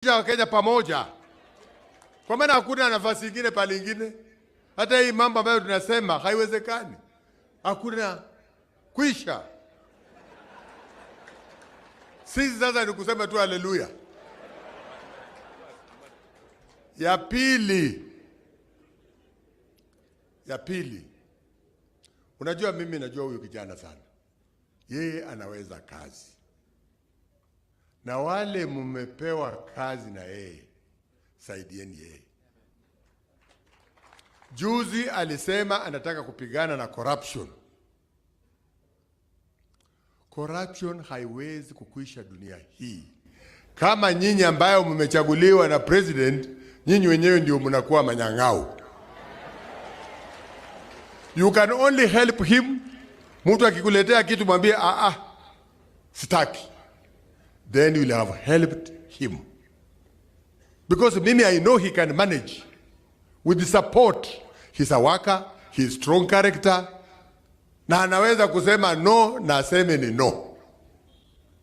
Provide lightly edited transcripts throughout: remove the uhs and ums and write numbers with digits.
Wakenya pamoja. Kwa maana hakuna nafasi nyingine pale nyingine. Hata hii mambo ambayo tunasema haiwezekani. Hakuna kwisha. Sisi sasa ni kusema tu haleluya. Ya pili. Unajua mimi najua huyu kijana sana. Yeye anaweza kazi. Na wale mumepewa kazi na yeye, saidieni yeye. Juzi alisema anataka kupigana na corruption. Corruption haiwezi kukwisha dunia hii. Kama nyinyi ambayo mmechaguliwa na president, nyinyi wenyewe ndio mnakuwa manyang'au. You can only help him. Mtu akikuletea kitu mwambie sitaki. Then you will have helped him. Because mimi I know he can manage. With the support, he's a worker, he's strong character. Na anaweza kusema no na aseme ni no.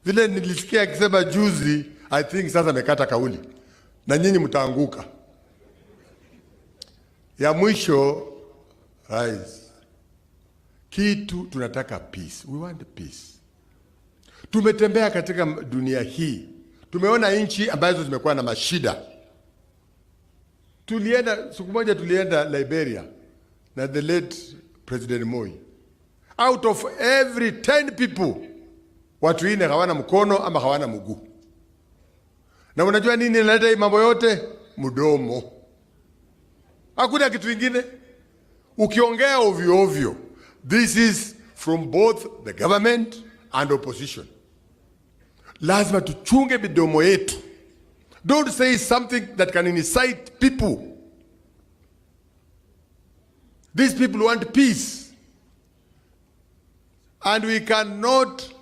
Vile nilisikia akisema juzi, I think sasa amekata kauli. Na nyinyi mtaanguka. Ya mwisho, rise. Kitu tunataka peace. We want peace. Tumetembea katika dunia hii. Tumeona nchi ambazo zimekuwa na mashida. Siku moja tulienda Liberia na the late President Moi. Out of every 10 people, watu 4 hawana mkono ama hawana mguu. Na unajua nini inaleta hii mambo yote? Mdomo. Hakuna kitu kingine. Ukiongea ovyo ovyo. This is from both the government and opposition. Lazima tuchunge midomo yetu. Don't say something that can incite people. These people want peace. And we cannot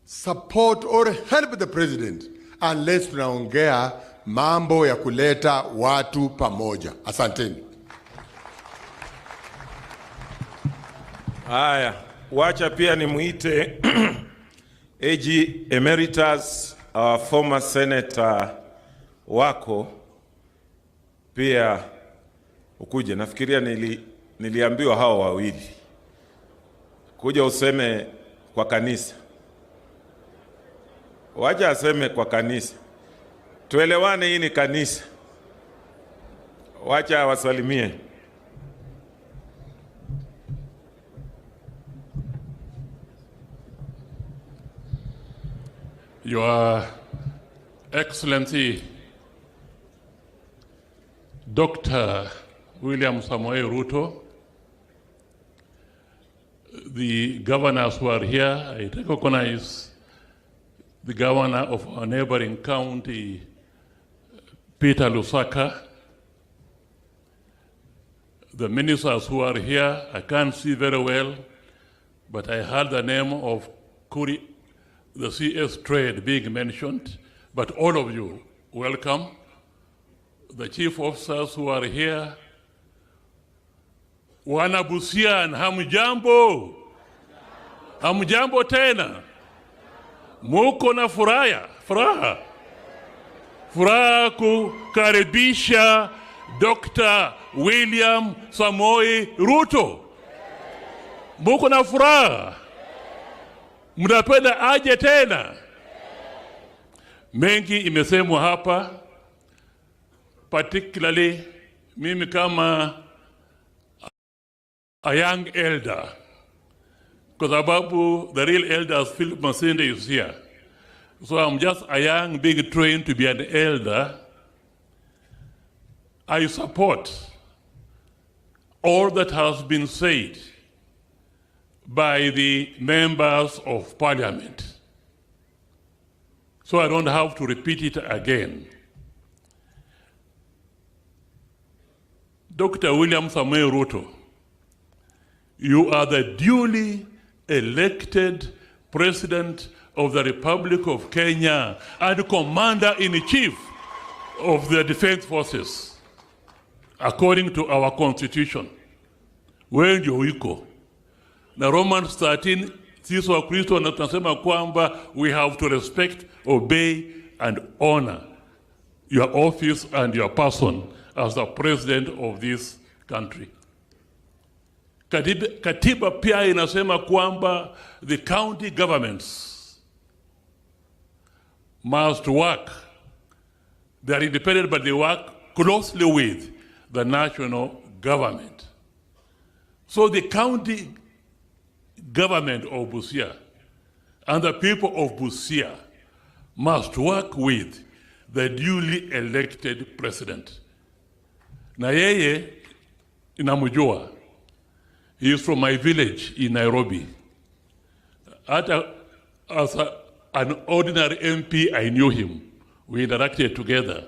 support or help the president unless tunaongea mambo ya kuleta watu pamoja. Asanteni. Haya, wacha pia nimuite AG Emeritus, our former senator wako pia ukuje. Nafikiria niliambiwa hao wawili kuja useme kwa kanisa. Wacha aseme kwa kanisa. Tuelewane, hii ni kanisa. Wacha wasalimie. Your Excellency, Dr. William Samoei Ruto, the governors who are here, I recognize the governor of our neighboring county, Peter Lusaka, the ministers who are here, I can't see very well, but I heard the name of Kuri, the CS trade being mentioned, but all of you, welcome. The chief officers who are here, wana Busia and hamjambo. Hamjambo tena. Muko na furaha kukaribisha Dr. William Samoei Ruto. Muko na furaha. Mnapenda aje tena. Mengi imesemwa hapa, particularly mimi kama a young elder, kwa sababu the real elders Philip Masinde is here. So I'm just a young being trained to be an elder. I support all that has been said by the members of parliament. So I don't have to repeat it again. Dr. William Samoei Ruto, you are the duly elected President of the Republic of Kenya and Commander-in-Chief of the Defense Forces, according to our Constitution. Wewe ndio uko. Na Romans 13, sisi wa Kristo tunasema kwamba we have to respect, obey and honor your office and your person as the president of this country. Katiba pia inasema kwamba the county governments must work. They are independent, but they work closely with the national government. So the county government of Busia and the people of Busia must work with the duly elected president. Na yeye inamujua. He is from my village in Nairobi. As an ordinary MP, I knew him. We interacted together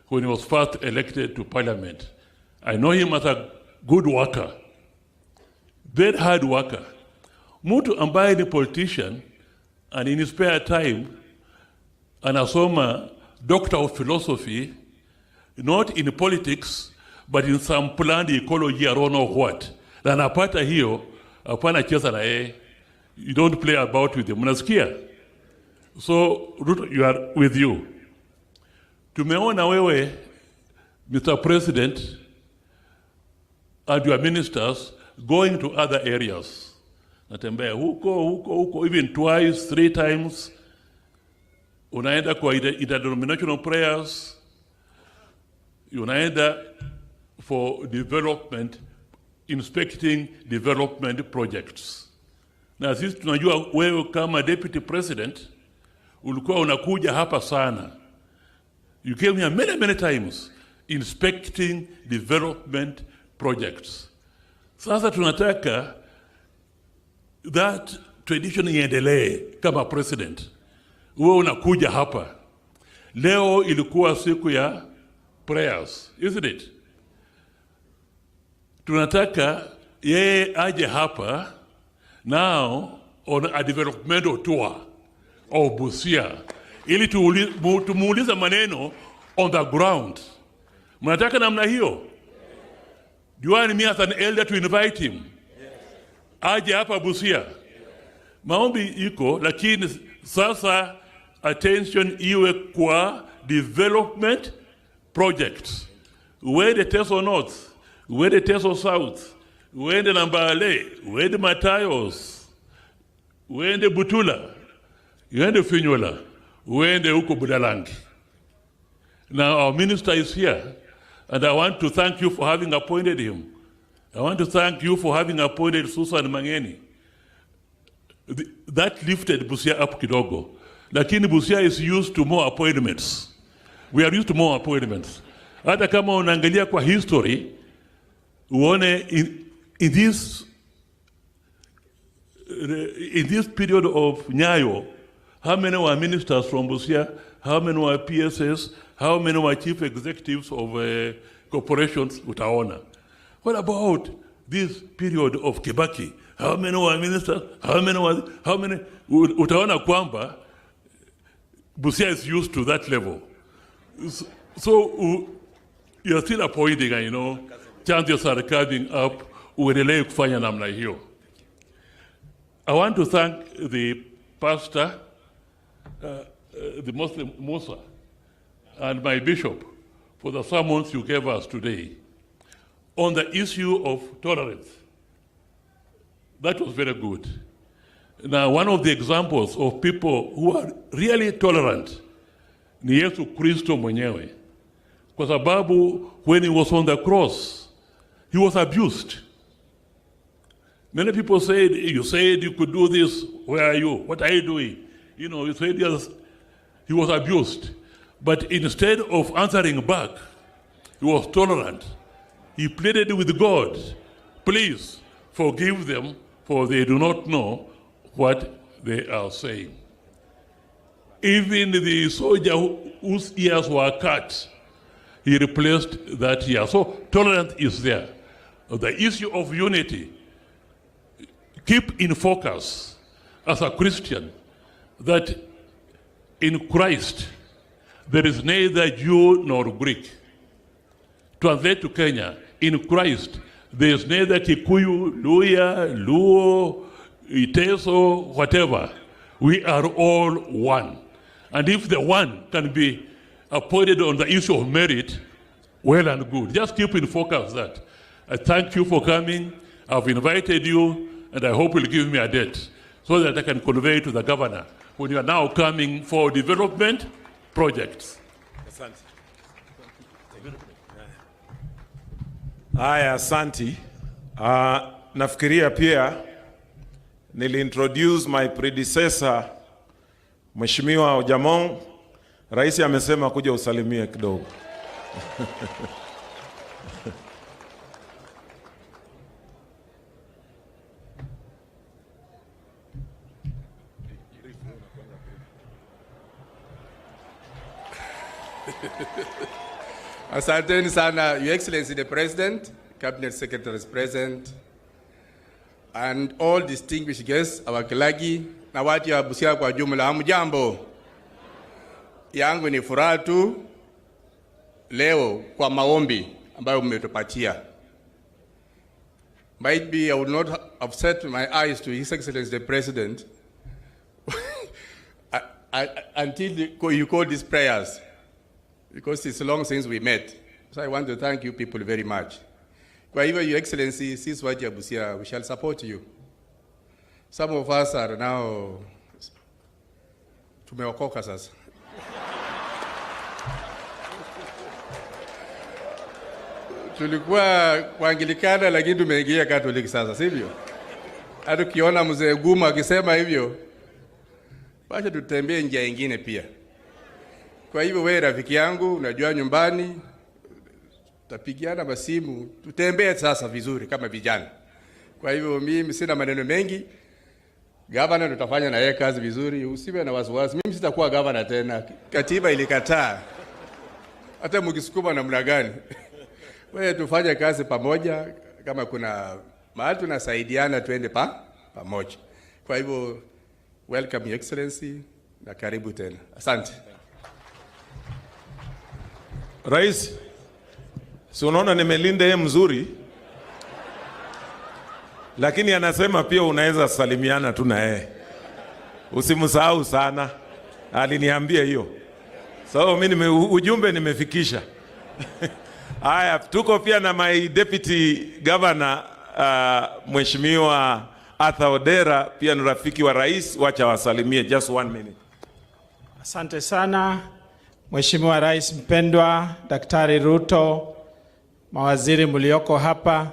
when he was first elected to parliament. I know him as a good worker, very hard worker. Mtu ambaye ni politician, and in his spare time, anasoma Doctor of Philosophy, not in politics, but in some planned ecology, I don't know what. Na napata hiyo, hapana cheza na yeye. You don't play about with him. Mnasikia? So, Ruto, you are with you. Tumeona wewe, Mr. President, and your ministers going to other areas. Natembea huko, even twice, 3 times. Unaenda kwa interdenominational prayers. Unaenda for development, inspecting development projects. Na sisi tunajua wewe kama deputy president ulikuwa unakuja hapa sana. You came here many times inspecting development projects. Sasa tunataka that tradition iendelee kama president. Wewe unakuja hapa. Leo ilikuwa siku ya prayers, isn't it? Tunataka yeye aje hapa now on a developmental tour of Busia ili tumuuliza maneno on the ground. Mnataka namna hiyo? Do you want me as an elder to invite him? Aje hapa Busia. Maombi iko, lakini sasa attention iwe kwa development projects. Uende Teso North, uende Teso South, uende Nambale, uende Matayos, uende Butula, uende Finyula, uende huko Budalangi. Now our minister is here, and I want to thank you for having appointed him. I want to thank you for having appointed Susan Mangeni. That lifted Busia up kidogo. Lakini Busia is used to more appointments. We are used to more appointments. Hata kama unaangalia kwa history, uone in this period of Nyayo, how many were ministers from Busia, how many were PSS, how many were chief executives of corporations, utaona. What about this period of Kibaki? How many were ministers? How many? Utaona kwamba Busia is used to that level. So you're still appointing, you know, chances are coming up, uendelee kufanya namna hiyo. I want to thank the pastor, the Muslim Musa, and my bishop for the sermons you gave us today on the issue of tolerance. That was very good. Now, one of the examples of people who are really tolerant ni Yesu Kristo mwenyewe. Kwa sababu when he was on the cross, he was abused. Many people said, you said you could do this, where are you? What are you doing? You know, you said he was abused. But instead of answering back, he was tolerant. He pleaded with God, please forgive them, for they do not know what they are saying. Even the soldier whose ears were cut, he replaced that ear. So tolerance is there. The issue of unity, keep in focus as a Christian that in Christ there is neither Jew nor Greek. Translate to Kenya, in Christ there is neither Kikuyu, Luya, Luo, Iteso, whatever. We are all one. And if the one can be appointed on the issue of merit, well and good. Just keep in focus that. I thank you for coming. I've invited you, and I hope you'll give me a date so that I can convey to the governor when you are now coming for development projects. Haya, asanti. Nafikiria pia niliintroduce my predecessor Mheshimiwa Ojamong. Rais amesema kuja usalimie kidogo. Asanteni sana, Your Excellency the President, Cabinet Secretaries present, and all distinguished guests, our Kilagi, na watu ya Busia kwa jumla, hamjambo. Yangu ni furaha tu leo kwa maombi ambayo mmetupatia. Might be I would not have set my eyes to His Excellency the President until you call these prayers, because it's long since we met. So I want to thank you people very much. Kwa hivyo, Your Excellency, sisi watu ya Busia, we shall support you. Some of us are now tumeokoka sasa. Tulikuwa kuangilikana lakini tumeingia Katoliki sasa, sivyo? Hata ukiona mzee Guma akisema hivyo, basi tutembee njia nyingine pia. Kwa hivyo wewe rafiki yangu, unajua nyumbani tutapigiana masimu, tutembee sasa vizuri kama vijana. Kwa hivyo mimi sina maneno mengi. Gavana tutafanya na yeye kazi vizuri, usiwe na wasiwasi. Mimi sitakuwa gavana tena. Katiba ilikataa. Hata mkisukuma namna gani. Wewe tufanye kazi pamoja, kama kuna mahali tunasaidiana tuende pamoja. Kwa hivyo welcome Your Excellency na karibu tena. Asante. Rais, si unaona nimelinda yeye mzuri? Lakini anasema pia unaweza salimiana tu na yeye. Usimsahau sana. Aliniambia hiyo. So mimi ujumbe nimefikisha. Haya, tuko pia na my deputy governor Mheshimiwa Arthur Odera, pia ni rafiki wa rais, wacha wasalimie just 1 minute. Asante sana Mheshimiwa Rais mpendwa Daktari Ruto, mawaziri mlioko hapa,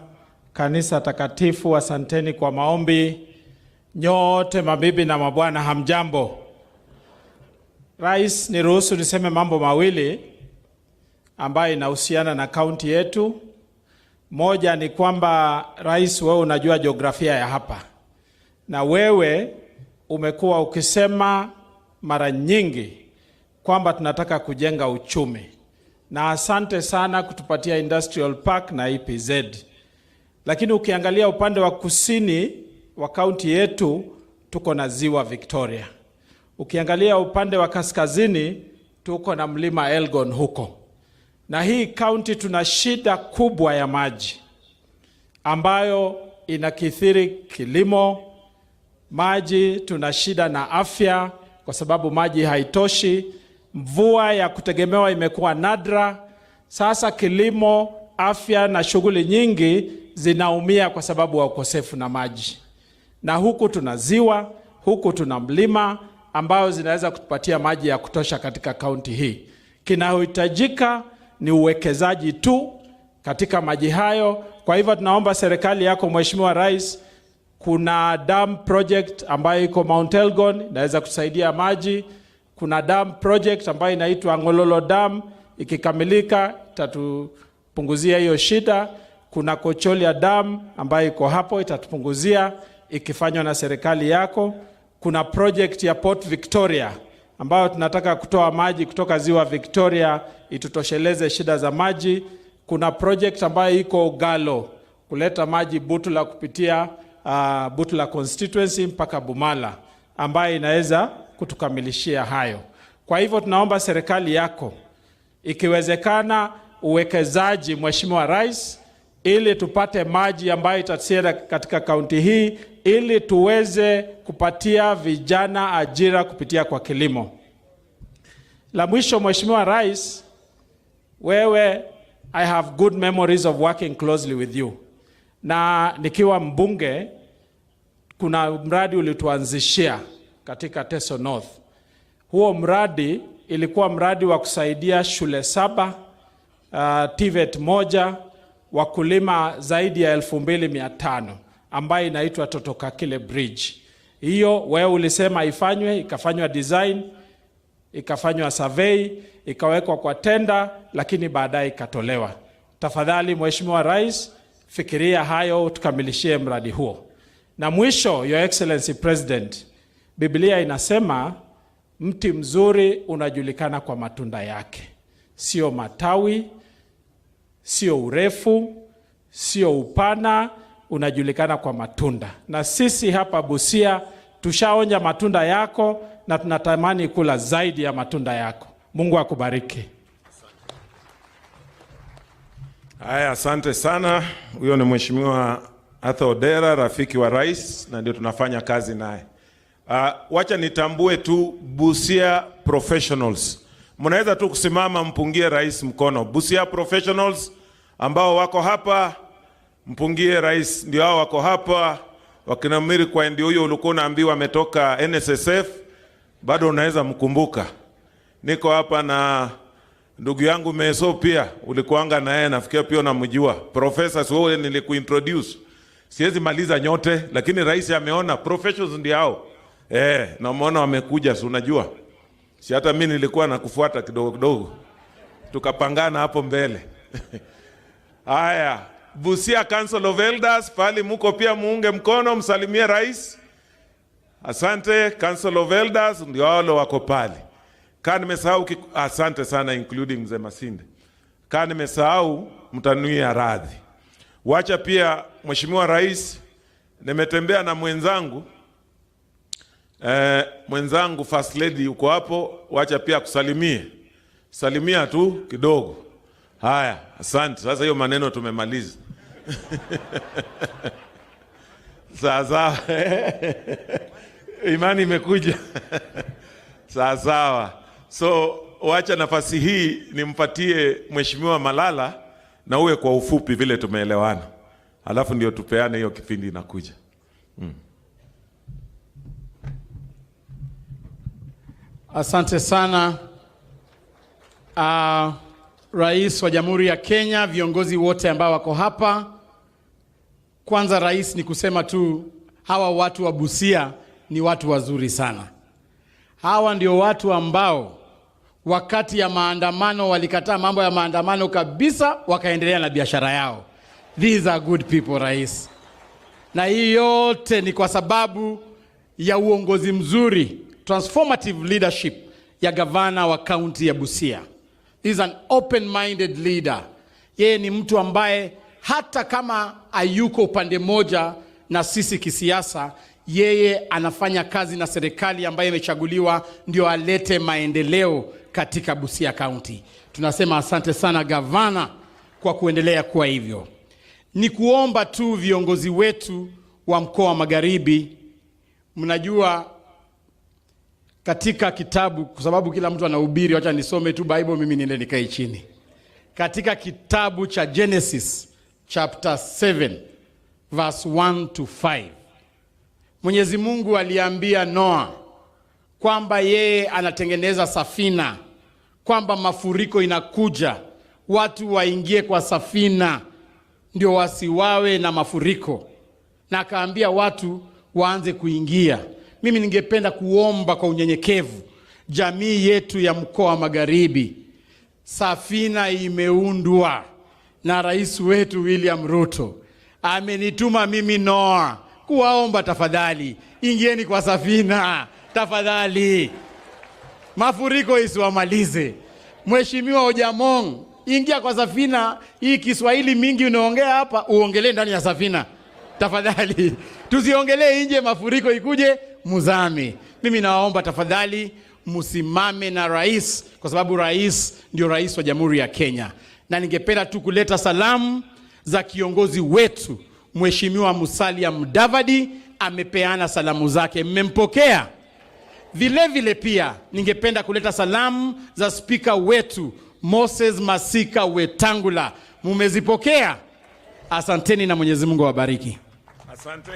kanisa takatifu, asanteni kwa maombi. Nyote mabibi na mabwana, hamjambo. Rais, niruhusu niseme mambo mawili ambayo inahusiana na kaunti yetu. Moja ni kwamba Rais, wewe unajua jiografia ya hapa, na wewe umekuwa ukisema mara nyingi kwamba tunataka kujenga uchumi, na asante sana kutupatia industrial park na EPZ. Lakini ukiangalia upande wa kusini wa kaunti yetu tuko na ziwa Victoria. Ukiangalia upande wa kaskazini tuko na mlima Elgon huko. Na hii kaunti tuna shida kubwa ya maji ambayo inakithiri kilimo. Maji, tuna shida na afya kwa sababu maji haitoshi. Mvua ya kutegemewa imekuwa nadra. Sasa kilimo, afya na shughuli nyingi zinaumia kwa sababu wa ukosefu na maji. Na huku tuna ziwa, huku tuna mlima ambao zinaweza kutupatia maji ya kutosha katika kaunti hii. Kinachohitajika ni uwekezaji tu katika maji hayo. Kwa hivyo tunaomba serikali yako Mheshimiwa Rais, kuna dam project ambayo iko Mount Elgon inaweza kusaidia maji. Kuna dam project ambayo inaitwa Ngololo Dam, ikikamilika itatupunguzia hiyo shida. Kuna Kocholia Dam ambayo iko hapo, itatupunguzia ikifanywa na serikali yako. Kuna project ya Port Victoria ambayo tunataka kutoa maji kutoka ziwa Victoria itutosheleze shida za maji. Kuna project ambayo iko Galo kuleta maji Butula kupitia Butula constituency mpaka Bumala, ambayo inaweza kutukamilishia hayo. Kwa hivyo tunaomba serikali yako ikiwezekana uwekezaji Mheshimiwa Rais, ili tupate maji ambayo itatusaidia katika kaunti hii, ili tuweze kupatia vijana ajira kupitia kwa kilimo. La mwisho, Mheshimiwa Rais, wewe, I have good memories of working closely with you. Na nikiwa mbunge, kuna mradi ulituanzishia katika Teso North. Huo mradi ilikuwa mradi wa kusaidia shule 7, TVET 1, wakulima zaidi ya 2500 ambayo inaitwa Totokakile Bridge. Hiyo wewe ulisema ifanywe, ikafanywa design, ikafanywa survey, ikawekwa kwa tenda, lakini baadaye ikatolewa. Tafadhali Mheshimiwa Rais, fikiria hayo, tukamilishie mradi huo. Na mwisho, Your Excellency President, Biblia inasema mti mzuri unajulikana kwa matunda yake. Sio matawi, sio urefu, sio upana, unajulikana kwa matunda. Na sisi hapa Busia tushaonja matunda yako na tunatamani kula zaidi ya matunda yako. Mungu akubariki. Haya, asante sana. Huyo ni Mheshimiwa Arthur Odera, rafiki wa rais, na ndio tunafanya kazi naye. Wacha nitambue tu Busia professionals. Mnaweza tu kusimama mpungie rais mkono. Busia professionals ambao wako hapa, mpungie rais. Ndio hao wako hapa. Wakina Miri kwa ndio huyo ulikuwa unaambiwa ametoka NSSF, bado unaweza mkumbuka. Niko hapa na ndugu yangu Meso pia, ulikuanga na yeye, nafikia pia unamjua. Professor wewe nilikuintroduce. Siwezi maliza nyote, lakini rais ameona professionals ndio hao. Na umeona wamekuja, si unajua. Si hata mimi nilikuwa nakufuata kidogo kidogo. Tukapangana hapo mbele. Haya, Busia Council of Elders, pale muko pia muunge mkono, msalimie rais. Asante Council of Elders, ndio wale wako pale. Kama nimesahau, asante sana including Mzee Masinde. Kama nimesahau, mtanuia radhi. Wacha pia Mheshimiwa Rais, nimetembea na mwenzangu First Lady uko hapo, wacha pia kusalimie. Salimia tu kidogo. Haya, asante. Sasa hiyo maneno tumemaliza. Sawa. Imani imekuja. Sawa. So wacha nafasi hii nimpatie Mheshimiwa Malala na uwe kwa ufupi vile tumeelewana. Alafu ndio tupeane hiyo kipindi inakuja. Asante sana Rais wa Jamhuri ya Kenya, viongozi wote ambao wako hapa. Kwanza rais, ni kusema tu hawa watu wa Busia ni watu wazuri sana. Hawa ndio watu ambao wakati ya maandamano walikataa mambo ya maandamano kabisa, wakaendelea na biashara yao. These are good people, rais. Na hii yote ni kwa sababu ya uongozi mzuri, transformative leadership ya gavana wa kaunti ya Busia. He is an open-minded leader. Yeye ni mtu ambaye hata kama hayuko upande moja na sisi kisiasa, yeye anafanya kazi na serikali ambayo imechaguliwa ndio alete maendeleo katika Busia County. Tunasema asante sana gavana kwa kuendelea kuwa hivyo. Ni kuomba tu viongozi wetu wa mkoa wa Magharibi, mnajua katika kitabu, kwa sababu kila mtu anahubiri, wacha nisome tu Bible, mimi niende nikae chini. Katika kitabu cha Genesis chapter 7 verse 1 to 5, Mwenyezi Mungu aliambia Noah kwamba yeye anatengeneza safina, kwamba mafuriko inakuja, watu waingie kwa safina ndio wasiwawe na mafuriko, na akaambia watu waanze kuingia. Mimi ningependa kuomba kwa unyenyekevu jamii yetu ya mkoa wa Magharibi, safina imeundwa na rais wetu William Ruto. Amenituma mimi Noah kuwaomba, tafadhali ingieni kwa safina, tafadhali. Mafuriko isiwamalize. Mheshimiwa Ojamong, ingia kwa safina. Hii Kiswahili mingi unaongea hapa, uongelee ndani ya safina. Tafadhali, tusiongelee nje, mafuriko ikuje muzame. Mimi nawaomba tafadhali musimame na rais, kwa sababu rais ndio rais wa Jamhuri ya Kenya. Na ningependa tu kuleta salamu za kiongozi wetu Mheshimiwa Musalia Mudavadi, amepeana salamu zake. Mmempokea? Vile pia ningependa kuleta salamu za spika wetu Moses Masika Wetangula. Mumezipokea? Asanteni na Mwenyezi Mungu awabariki. Asante.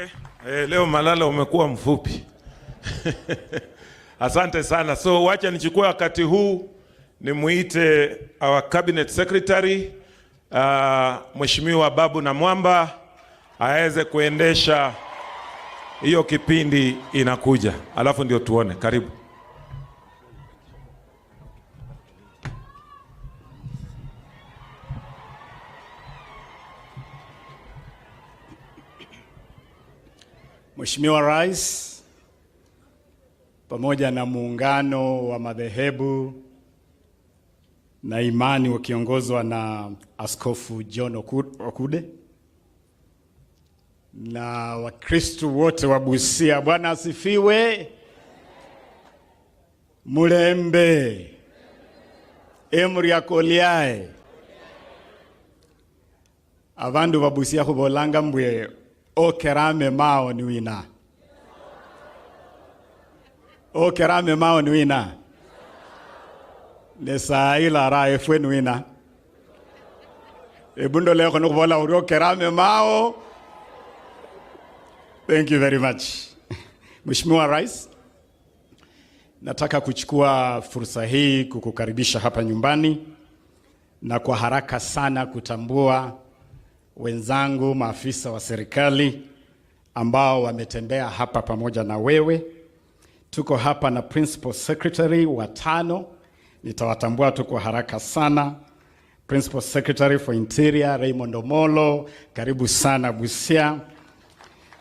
Leo Malala umekuwa mfupi. Asante sana. So wacha nichukue wakati huu nimuite our cabinet secretary Mheshimiwa Babu na Mwamba aweze kuendesha hiyo kipindi inakuja. Alafu ndio tuone. Karibu. Mheshimiwa Rais, pamoja na muungano wa madhehebu na imani wakiongozwa na Askofu John Okude na Wakristo wote wa Busia, Bwana asifiwe. Mulembe emri akoliae abandu ba Busia kubolanga mbwe okerame mao ni wina. Okerame mao ni wina. Nesa ila rae fwe ni wina. Ebundo leo kono kubola uri okerame mao. Thank you very much. Mheshimiwa Rais, nataka kuchukua fursa hii kukukaribisha hapa nyumbani na kwa haraka sana kutambua wenzangu maafisa wa serikali ambao wametembea hapa pamoja na wewe. Tuko hapa na Principal Secretary watano, nitawatambua tu kwa haraka sana. Principal Secretary for Interior Raymond Omolo, karibu sana Busia.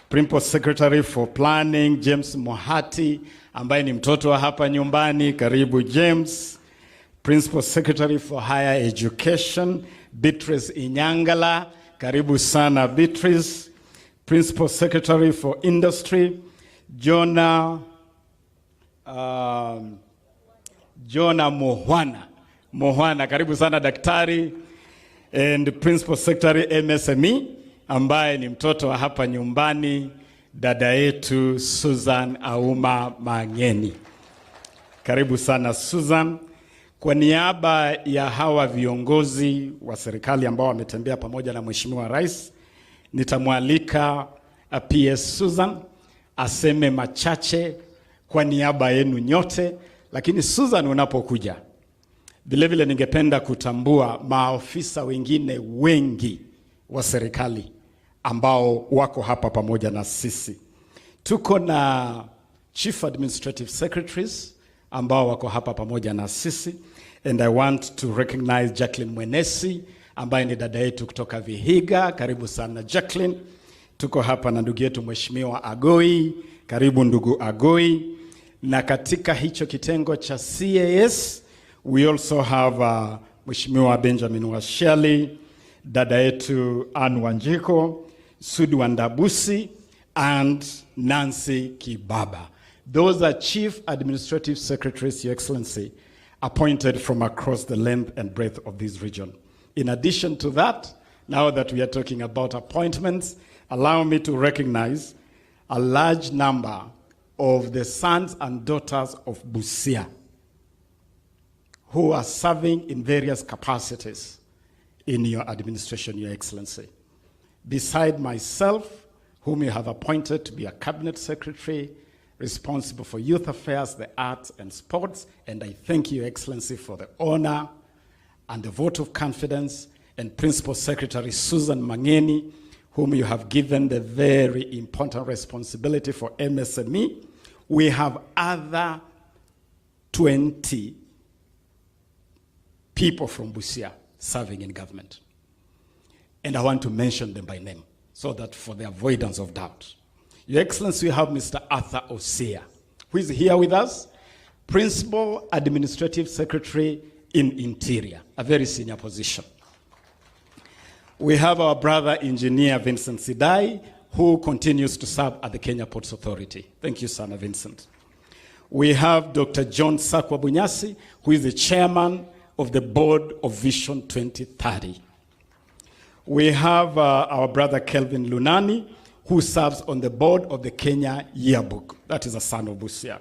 Principal Secretary for Planning James Mohati, ambaye ni mtoto wa hapa nyumbani, karibu James. Principal Secretary for Higher Education Beatrice Inyangala, karibu sana Beatrice. Principal Secretary for Industry Jonah Mohwana, karibu sana daktari. And Principal Secretary MSME, ambaye ni mtoto wa hapa nyumbani, dada yetu Susan Auma Mangeni, karibu sana Susan. Kwa niaba ya hawa viongozi wa serikali ambao wametembea pamoja na Mheshimiwa Rais, nitamwalika PS Susan aseme machache kwa niaba yenu nyote. Lakini Susan, unapokuja vile ningependa kutambua maafisa wengine wengi wa serikali ambao wako hapa pamoja na sisi. Tuko na Chief Administrative Secretaries ambao wako hapa pamoja na sisi. And I want to recognize Jacqueline Mwenesi ambaye ni dada yetu kutoka Vihiga. Karibu sana Jacqueline. Tuko hapa na ndugu yetu Mheshimiwa Agoi. Karibu ndugu Agoi. Na katika hicho kitengo cha CAS, we also have Mheshimiwa Benjamin Washeli, dada yetu Anne Wanjiko, Sudi Wandabusi, and Nancy Kibaba. Those are Chief Administrative Secretaries, Your Excellency, appointed from across the length and breadth of this region. In addition to that, now that we are talking about appointments, allow me to recognize a large number of the sons and daughters of Busia who are serving in various capacities in your administration, Your Excellency. Beside myself, whom you have appointed to be a cabinet secretary responsible for youth affairs, the arts and sports, and I thank you, Your Excellency, for the honor and the vote of confidence, and Principal Secretary Susan Mangeni, whom you have given the very important responsibility for MSME. We have other 20 people from Busia serving in government. And I want to mention them by name so that for the avoidance of doubt. Your Excellency, we have Mr. Arthur Osea, who is here with us, Principal Administrative Secretary in Interior, a very senior position. We have our brother engineer Vincent Sidai, who continues to serve at the Kenya Ports Authority. Thank you, son Vincent. We have Dr. John Sakwa Bunyasi, who is the chairman of the board of Vision 2030. We have our brother Kelvin Lunani, who serves on the board of the Kenya Yearbook. That is a son of Busia.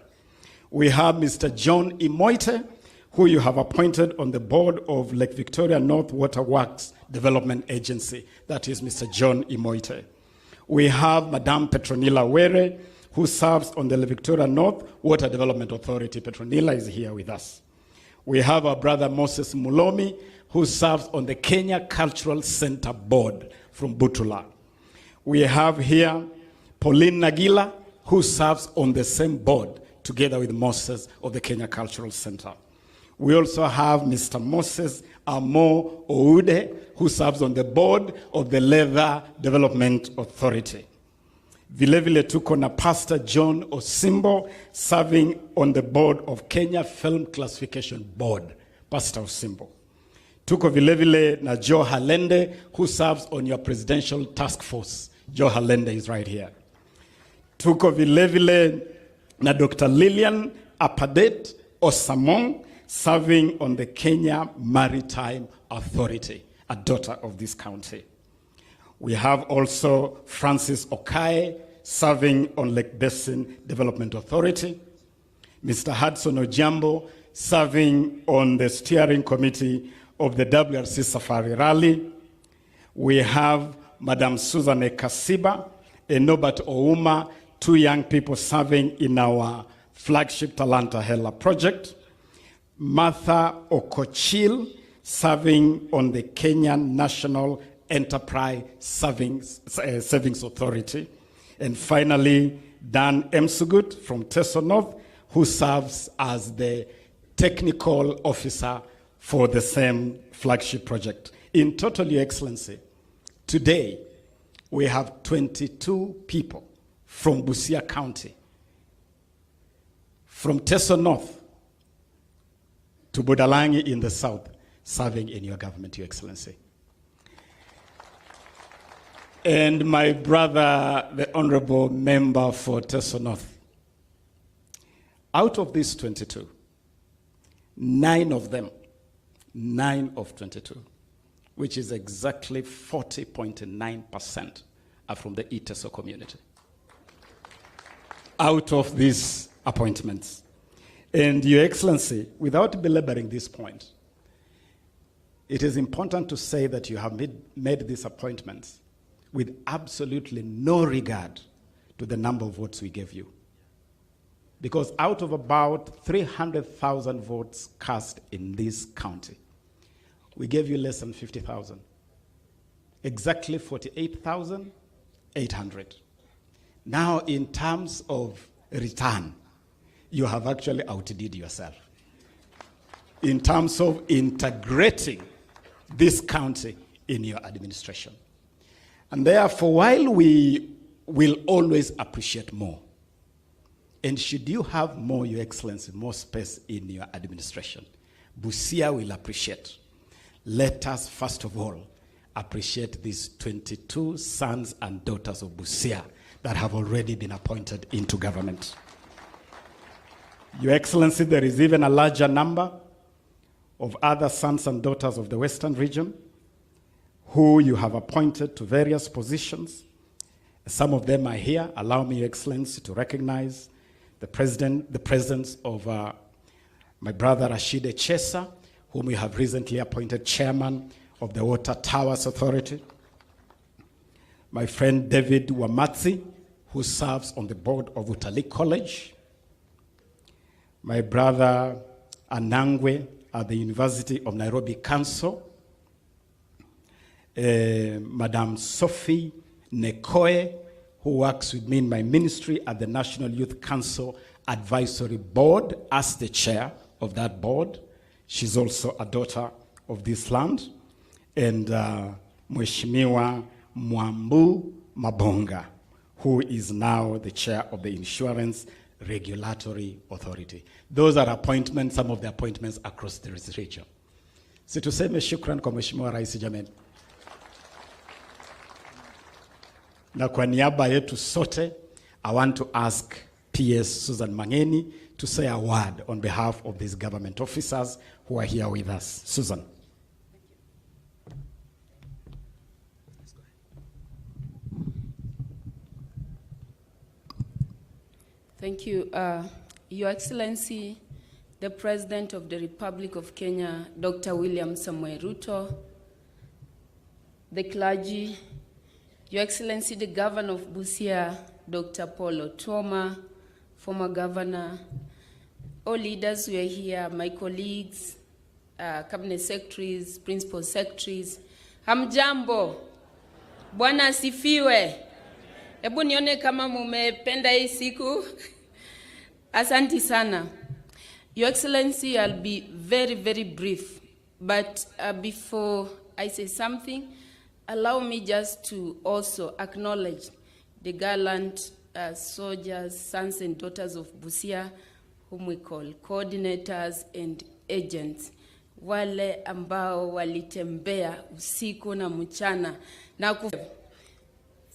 We have Mr. John Imoite, who you have appointed on the board of Lake Victoria North Water Works Development Agency. That is Mr. John Imoite. We have Madame Petronilla Were, who serves on the Lake Victoria North Water Development Authority. Petronilla is here with us. We have our brother Moses Mulomi, who serves on the Kenya Cultural Center Board from Butula. We have here Pauline Nagila, who serves on the same board together with Moses of the Kenya Cultural Center. We also have Mr. Moses Amo Oude, who serves on the board of the Leather Development Authority. Vilevile tuko na Pastor John Osimbo, serving on the board of Kenya Film Classification Board. Pastor Osimbo. Tuko vilevile na Joe Halende, who serves on your presidential task force. Joe Halende is right here. Tuko vilevile na Dr. Lillian Apadet Osamong, serving on the Kenya Maritime Authority, a daughter of this county. We have also Francis Okai, serving on Lake Basin Development Authority. Mr. Hudson Ojambo, serving on the steering committee of the WRC Safari Rally. We have Madam Susan Kasiba and Norbert Ouma, two young people serving in our flagship Talanta Hela project. Martha Okochil, serving on the Kenyan National Enterprise Savings Authority. And finally, Dan Emsugut from Teso North, who serves as the technical officer for the same flagship project. In total, Your Excellency, today we have 22 people from Busia County, from Teso North to Budalangi in the south, serving in your government, Your Excellency. And my brother, the honorable member for Teso North, out of these 22, 9 of them, 9 of 22, which is exactly 40.9%, are from the Teso community. Out of these appointments. And Your Excellency, without belaboring this point, it is important to say that you have made these appointments with absolutely no regard to the number of votes we gave you. Because out of about 300,000 votes cast in this county, we gave you less than 50,000. Exactly 48,800. Now, in terms of return, you have actually outdid yourself. In terms of integrating this county in your administration. And therefore, while we will always appreciate more, and should you have more, Your Excellency, more space in your administration, Busia will appreciate. Let us, first of all, appreciate these 22 sons and daughters of Busia that have already been appointed into government. Your Excellency, there is even a larger number of other sons and daughters of the Western region who you have appointed to various positions. Some of them are here. Allow me, Your Excellency, to recognize the presence of my brother Rashid Echesa, whom we have recently appointed chairman of the Water Towers Authority. My friend David Wamatsi, who serves on the board of Utalii College. My brother Anangwe at the University of Nairobi Council. Madam Sophie Nekoe, who works with me in my ministry at the National Youth Council Advisory Board as the chair of that board. She's also a daughter of this land. And Mheshimiwa Mwambu Mabonga, who is now the chair of the Insurance Regulatory Authority. Those are appointments, some of the appointments across the region. Si tuseme shukran kwa Mheshimiwa Rais jameni. Na kwa niaba yetu sote, I want to ask PS Susan Mangeni to say a word on behalf of these government officers who are here with us. Susan. Thank you, Your Excellency, the President of the Republic of Kenya, Dr. William Samoei Ruto, the clergy, Your Excellency, the Governor of Busia, Dr. Paul Otuoma, former Governor, all leaders who are here, my colleagues, Cabinet Secretaries, Principal Secretaries, hamjambo, Bwana asifiwe. Hebu nione kama mumependa hii siku. Asante sana. Your Excellency, I'll be very, very brief. But before I say something, allow me just to also acknowledge the gallant soldiers, sons and daughters of Busia, whom we call coordinators and agents. Wale ambao walitembea usiku na mchana na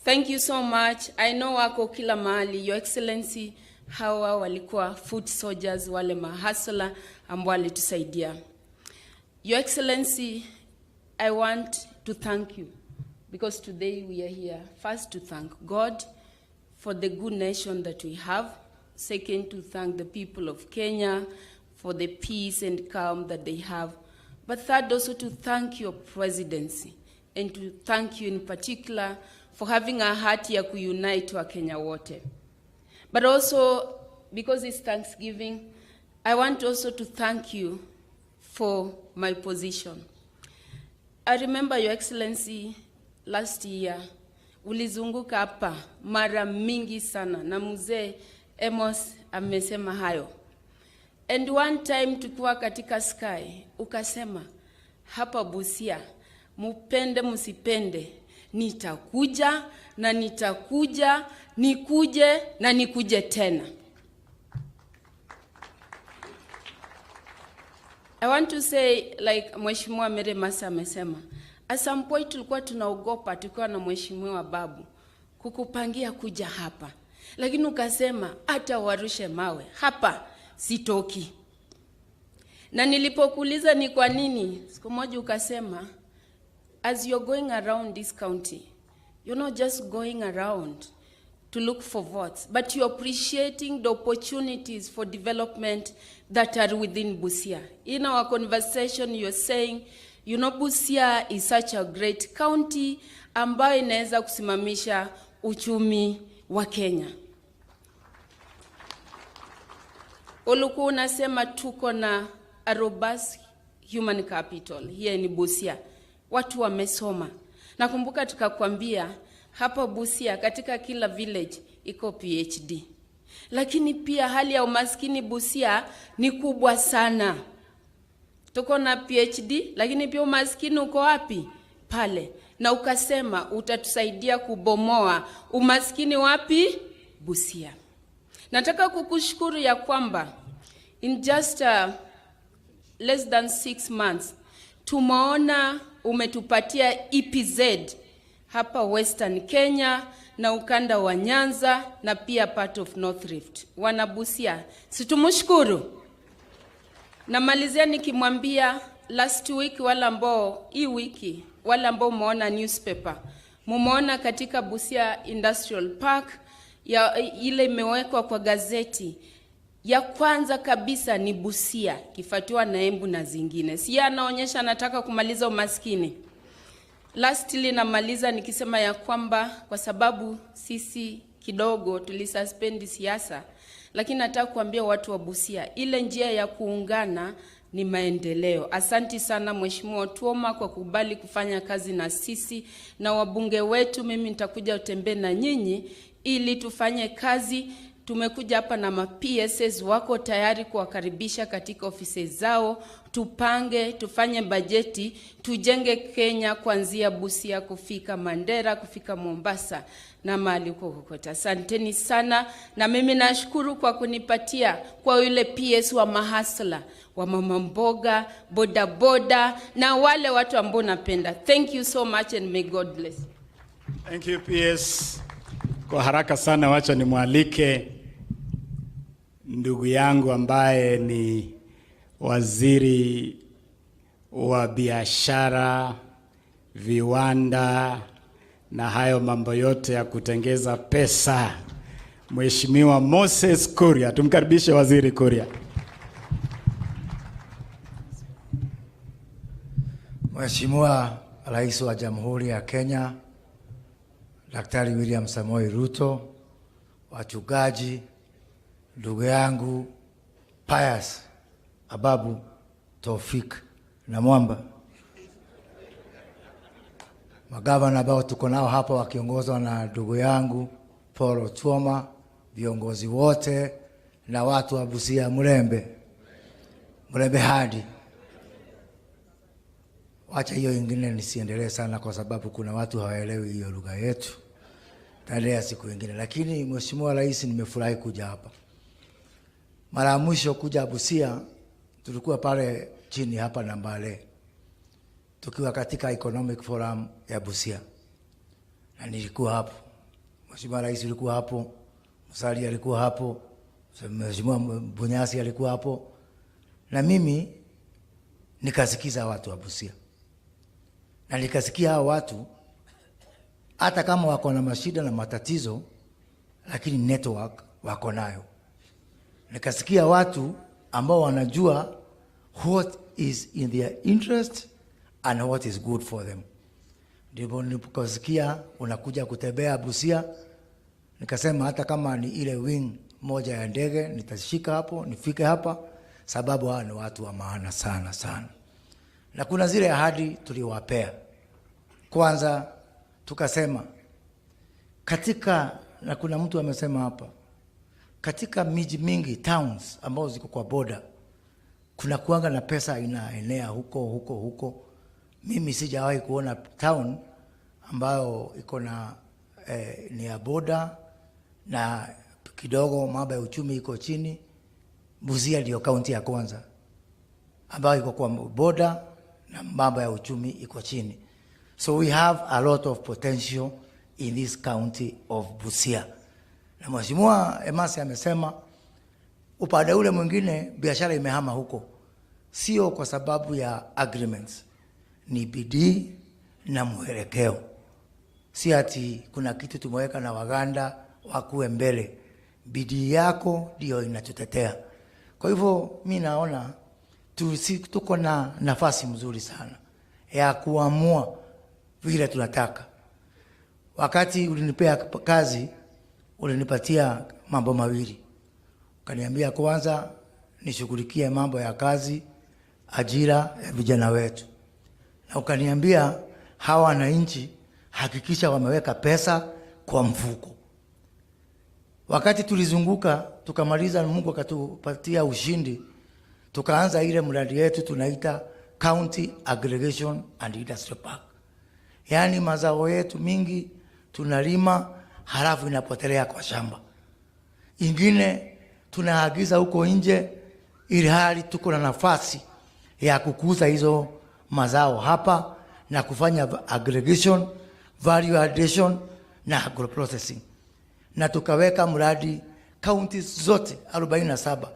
Thank you so much. I know wako kila mahali. Your Excellency, hawa walikuwa foot soldiers, wale mahasala ambao walitusaidia. Your Excellency, I want to thank you because today we are here first to thank God for the good nation that we have. Second, to thank the people of Kenya for the peace and calm that they have. But third, also to thank your presidency and to thank you in particular for having a heart ya kuunite wa Kenya wote. But also, because it's Thanksgiving, I want also to thank you for my position. I remember, Your Excellency, last year, ulizunguka hapa mara mingi sana na mzee Amos amesema hayo. And one time tukua katika sky, ukasema, hapa Busia, mupende musipende, nitakuja na nitakuja, nikuje na nikuje tena. I want to say, like Mheshimiwa Mere Masa amesema, at some point tulikuwa tunaogopa tukiwa na Mheshimiwa Babu kukupangia kuja hapa. Lakini ukasema hata warushe mawe hapa sitoki. Na nilipokuuliza ni kwa nini, siku moja ukasema, as you're going around this county, you're not just going around to look for votes, but you're appreciating the opportunities for development that are within Busia. In our conversation, you're saying, you know, Busia is such a great county ambayo inaweza kusimamisha uchumi wa Kenya. Ulikuwa unasema tuko na a robust human capital here in Busia. Watu wamesoma. Nakumbuka tukakwambia hapa Busia katika kila village iko PhD. Lakini pia hali ya umaskini Busia ni kubwa sana. Tuko na PhD, lakini pia umaskini uko wapi? Pale. Na ukasema utatusaidia kubomoa umaskini wapi? Busia. Nataka kukushukuru ya kwamba in just less than 6 months tumeona umetupatia EPZ hapa Western Kenya na ukanda wa Nyanza na pia part of North Rift. Wanabusia, situmshukuru. Namalizia nikimwambia last week wala ambao hii wiki wala ambao umeona newspaper mumeona katika Busia Industrial Park ya ile imewekwa kwa gazeti. Ya kwanza kabisa ni Busia, kifuatiwa na Embu na zingine. Si anaonyesha anataka kumaliza umaskini. Lastly namaliza nikisema ya kwamba kwa sababu sisi kidogo tulisuspend siasa, lakini nataka kuambia watu wa Busia ile njia ya kuungana ni maendeleo. Asanti sana Mheshimiwa Otuoma kwa kubali kufanya kazi na sisi na wabunge wetu. Mimi nitakuja utembee na nyinyi ili tufanye kazi. Tumekuja hapa na ma-PSS wako tayari kuwakaribisha katika ofisi zao. Tupange, tufanye bajeti, tujenge Kenya kuanzia Busia kufika Mandera, kufika Mombasa na mahali kokote. Asanteni sana na mimi nashukuru kwa kunipatia kwa yule PS wa mahasla, wa mama mboga, boda boda na wale watu ambao napenda. Thank you so much and may God bless. Thank you PS. Kwa haraka sana wacha nimwalike ndugu yangu ambaye ni waziri wa biashara, viwanda na hayo mambo yote ya kutengeza pesa, Mheshimiwa Moses Kuria. Tumkaribishe Waziri Kuria. Mheshimiwa Rais wa Jamhuri ya Kenya Daktari William Samoei Ruto, wachungaji, ndugu yangu Pius Ababu Tofik na Mwamba, magavana ambao tuko nao hapa wakiongozwa na ndugu yangu Paul Otuoma, viongozi wote na watu wa Busia, Mlembe hadi. Wacha hiyo ingine nisiendelee sana kwa sababu kuna watu hawaelewi hiyo lugha yetu. Taendelea siku nyingine. Lakini Mheshimiwa Rais, nimefurahi kuja hapa. Mara ya mwisho kuja Busia tulikuwa pale chini hapa na Mbale, tukiwa katika Economic Forum ya Busia. Na nilikuwa hapo. Mheshimiwa Rais alikuwa hapo, Musalia alikuwa hapo, Mheshimiwa Bunyasi alikuwa hapo. Na mimi nikasikiza watu wa Busia. Na nikasikia hao watu hata kama wako na mashida na matatizo, lakini network wako nayo. Nikasikia watu ambao wanajua what is in their interest and what is good for them. Ndipo nikasikia unakuja kutembea Busia, nikasema hata kama ni ile wing moja ya ndege nitashika hapo nifike hapa, sababu hao ni watu wa maana sana sana. Na kuna zile ahadi tuliwapea. Kwanza tukasema katika, na kuna mtu amesema hapa, katika miji mingi towns ambao ziko kwa border kuna kuanga na pesa inaenea huko. Mimi sijawahi kuona town ambayo iko na ni ya border na kidogo mambo ya uchumi iko chini. Busia ndio kaunti ya kwanza ambayo iko kwa border na mambo ya uchumi iko chini. So we have a lot of potential in this county of Busia. Na Mheshimiwa Emasi amesema upande ule mwingine biashara imehama huko. Sio kwa sababu ya agreements. Ni bidii na mwelekeo. Si ati kuna kitu tumeweka na Waganda wakuwe mbele. Bidii yako ndio inatutetea. Kwa hivyo mimi naona tuko na nafasi mzuri sana ya kuamua vile tunataka. Wakati ulinipea kazi, ulinipatia mambo mawili. Ukaniambia kwanza nishughulikie mambo ya kazi, ajira ya vijana wetu. Na ukaniambia hawa wananchi hakikisha wameweka pesa kwa mfuko. Wakati tulizunguka tukamaliza, Mungu akatupatia ushindi, tukaanza ile mradi yetu tunaita County Aggregation and Industrial Park. Yaani mazao yetu mingi tunalima halafu inapotelea kwa shamba. Ingine tunaagiza huko nje, ili hali tuko na nafasi ya kukuza hizo mazao hapa na kufanya aggregation, value addition na agroprocessing. Na tukaweka mradi county zote 47.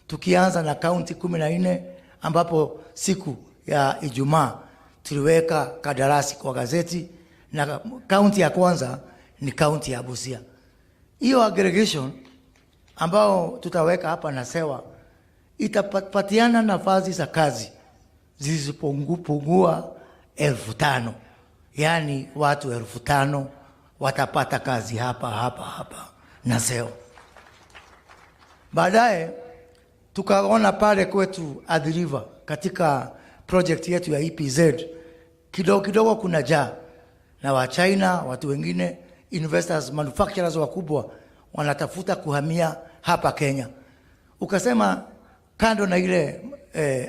Tukianza na county 14 ambapo siku ya Ijumaa tuliweka kadarasi kwa gazeti, na county ya kwanza ni county ya Busia. Hiyo aggregation ambao tutaweka hapa na sewa itapatiana nafasi za kazi zisipungua 5,000. Yaani watu 5,000 watapata kazi hapa na sewa. Baadaye tukaona pale kwetu Athi River katika project yetu ya EPZ kidogo kuna jaa na wa China, watu wengine, investors, manufacturers wakubwa wanatafuta kuhamia hapa Kenya. Ukasema kando na ile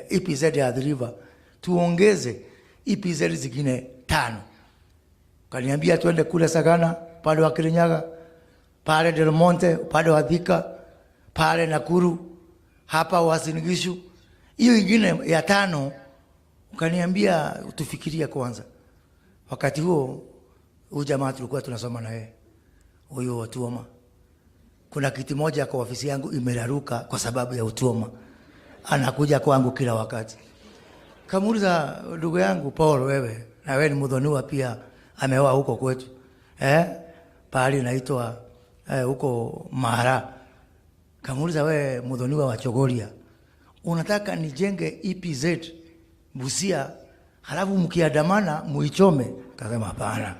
EPZ ya Athi River tuongeze EPZ zingine 5. Kaniambia tuende kule Sagana, pale wa Kirinyaga, pale Del Monte, pale wa Thika, pale Nakuru, hapa Uasin Gishu. Hiyo ingine ya 5 ukaniambia tufikiria kwanza. Wakati huo huyu jamaa tulikuwa tunasoma na yeye, huyo Otuoma. Kuna kiti moja kwa ofisi yangu imeraruka kwa sababu ya Otuoma. Anakuja kwangu kila wakati. Kamuuliza, ndugu yangu Paul, wewe na wewe ni mdhoniwa pia, ameoa huko kwetu. Pahali inaitwa huko Mara. Kamuuliza, we Muthoniwa wa Chogoria, unataka nijenge EPZ Busia halafu mkiandamana muichome? Kasema hapana.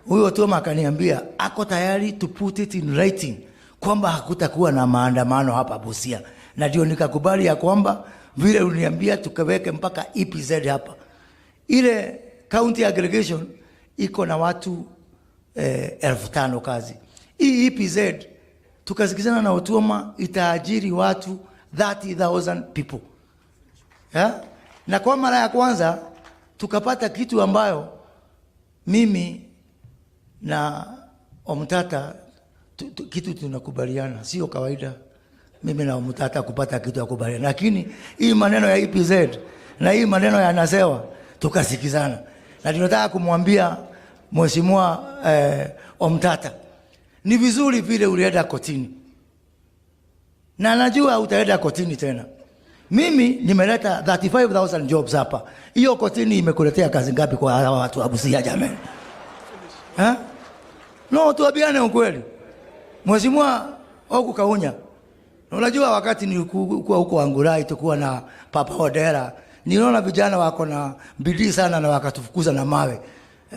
Huyo Otuoma akaniambia ako tayari to put it in writing kwamba hakutakuwa na maandamano hapa Busia, na ndio nikakubali ya kwamba vile uniambia tukaweke mpaka EPZ hapa. Ile county aggregation iko na watu 5,000 kazi. Hii EPZ tukasikizana na Otuoma itaajiri watu 30,000 people. Ya? Na kwa mara ya kwanza tukapata kitu ambayo mimi na Omtata kitu tunakubaliana, sio kawaida mimi na Omtata kupata kitu ya kubaliana, lakini hii maneno ya EPZ na hii maneno ya Nasewa tukasikizana, na tunataka kumwambia Mheshimiwa Omtata, ni vizuri vile ulienda kotini, na najua utaenda kotini tena. Mimi nimeleta 35,000 jobs hapa. Hiyo kotini imekuletea kazi ngapi kwa hawa watu wa Busia jamani? No, tuabiane ukweli. Mheshimiwa Oku Kaunya, unajua wakati nilikuwa huko Angurai tukuwa na Papa Odera, niliona vijana wako na bidii sana na wakatufukuza na mawe.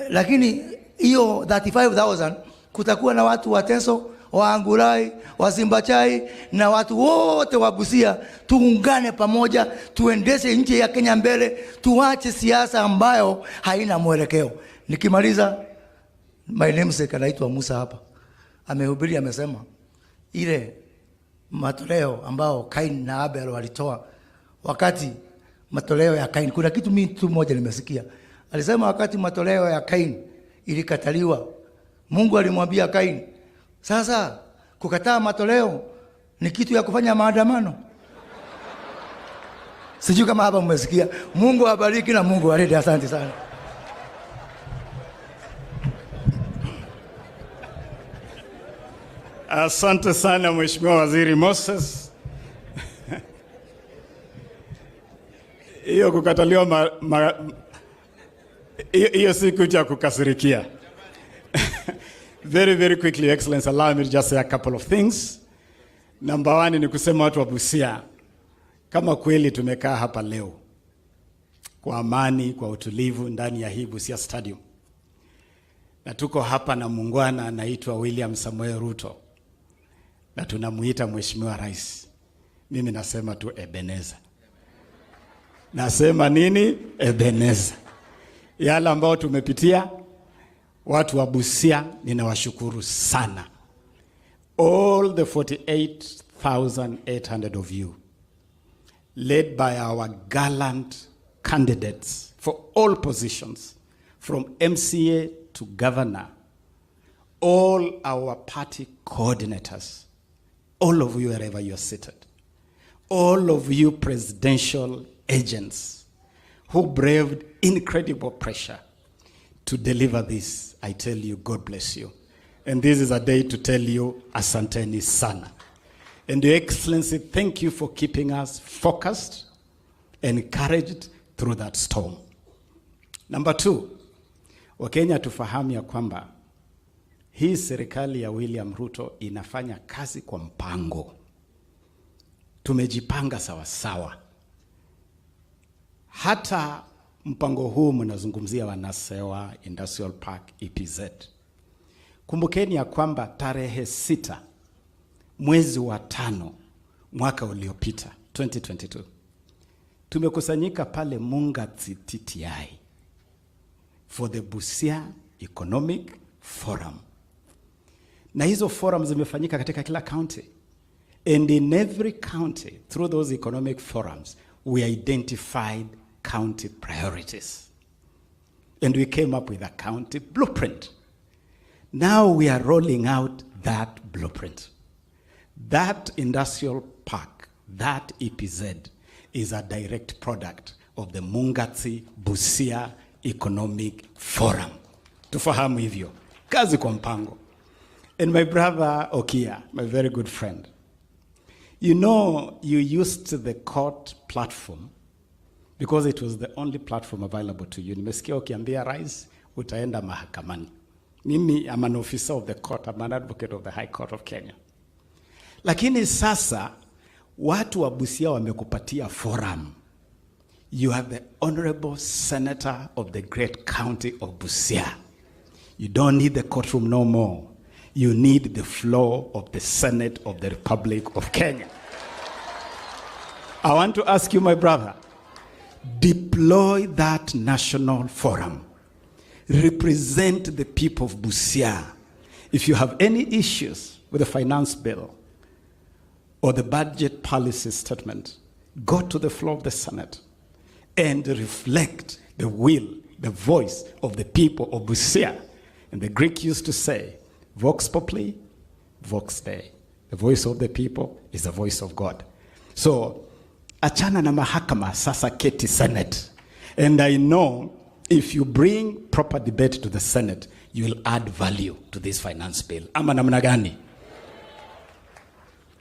Lakini hiyo 35,000 kutakuwa na watu wa Teso, wa Angurai, wa Simbachai na watu wote wa Busia, tuungane pamoja, tuendeshe nchi ya Kenya mbele, tuache siasa ambayo haina mwelekeo. Nikimaliza, my namesake anaitwa Musa hapa, amehubiri, amesema ile matoleo ambao Kain na Abel walitoa, wakati matoleo ya Kain, kuna kitu mimi tu moja nimesikia. Alisema wakati matoleo ya Kain ilikataliwa, Mungu alimwambia Kain, sasa kukataa matoleo ni kitu ya kufanya maandamano. Sijui kama hapa mmesikia. Mungu abariki na Mungu alinde. Asante sana. Asante sana Mheshimiwa Waziri Moses. Hiyo kukataliwa hiyo si kitu ya kukasirikia. Very quickly, Excellency, allow me to just say a couple of things. Number one ni kusema watu wa Busia, kama kweli tumekaa hapa leo kwa amani, kwa utulivu ndani ya hii Busia Stadium, na tuko hapa na muungwana anaitwa William Samoei Ruto, na tunamuita Mheshimiwa Rais, mimi nasema tu Ebeneza. Nasema nini? Ebeneza. Yale ambao tumepitia, watu wa Busia ninawashukuru sana. All the 48,800 of you, led by our gallant candidates for all positions, from MCA to governor, all our party coordinators, all of you wherever you are seated, all of you presidential agents who braved incredible pressure to deliver this, I tell you, God bless you. And this is a day to tell you, asanteni sana. And Your Excellency, thank you for keeping us focused, encouraged through that storm. Number two, Wakenya tufahamu ya kwamba hii serikali ya William Ruto inafanya kazi kwa mpango. Tumejipanga sawa sawa. Hata mpango huu mnazungumzia wa Nasewa Industrial Park EPZ. Kumbukeni ya kwamba tarehe 6 mwezi wa 5 mwaka uliopita 2022 tumekusanyika pale Mungatsi TTI for the Busia Economic Forum. Na hizo forums zimefanyika katika kila county. And in every county, through those economic forums, we identified county priorities. And we came up with a county blueprint. Now we are rolling out that blueprint. That industrial park, that EPZ, is a direct product of the Mungatsi Busia Economic Forum. Tufahamu hivyo. Kazi kwa mpango. And my brother Okia, my very good friend, you know, you used the court platform because it was the only platform available to you. Nimesikia ukiambia rais utaenda mahakamani. Mimi am an officer of the court, I'm an advocate of the High Court of Kenya. Lakini sasa watu wa Busia wamekupatia forum. You are the honorable senator of the great county of Busia. You don't need the courtroom no more. You need the floor of the Senate of the Republic of Kenya. I want to ask you, my brother, deploy that national forum. Represent the people of Busia. If you have any issues with the finance bill or the budget policy statement, go to the floor of the Senate and reflect the will, the voice of the people of Busia. And the Greek used to say, Vox populi, vox Dei. The voice of the people is the voice of God. So, achana na mahakama, sasa keti Senate. And I know if you bring proper debate to the Senate, you will add value to this finance bill. Ama namna gani?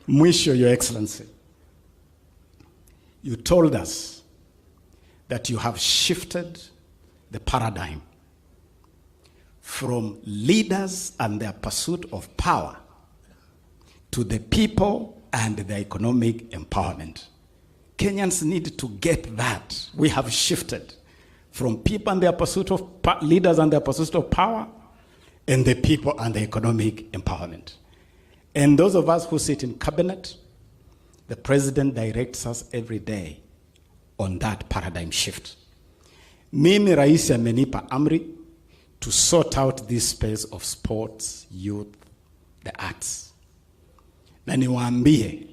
Mwisho, Your Excellency, you told us that you have shifted the paradigm from leaders and their pursuit of power to the people and their economic empowerment. Kenyans need to get that. We have shifted from people and their pursuit of leaders and their pursuit of power, and the people and the economic empowerment. And those of us who sit in cabinet, the president directs us every day on that paradigm shift. Mimi Raisi amenipa amri to sort out this space of sports, youth, the arts. Na niwaambie,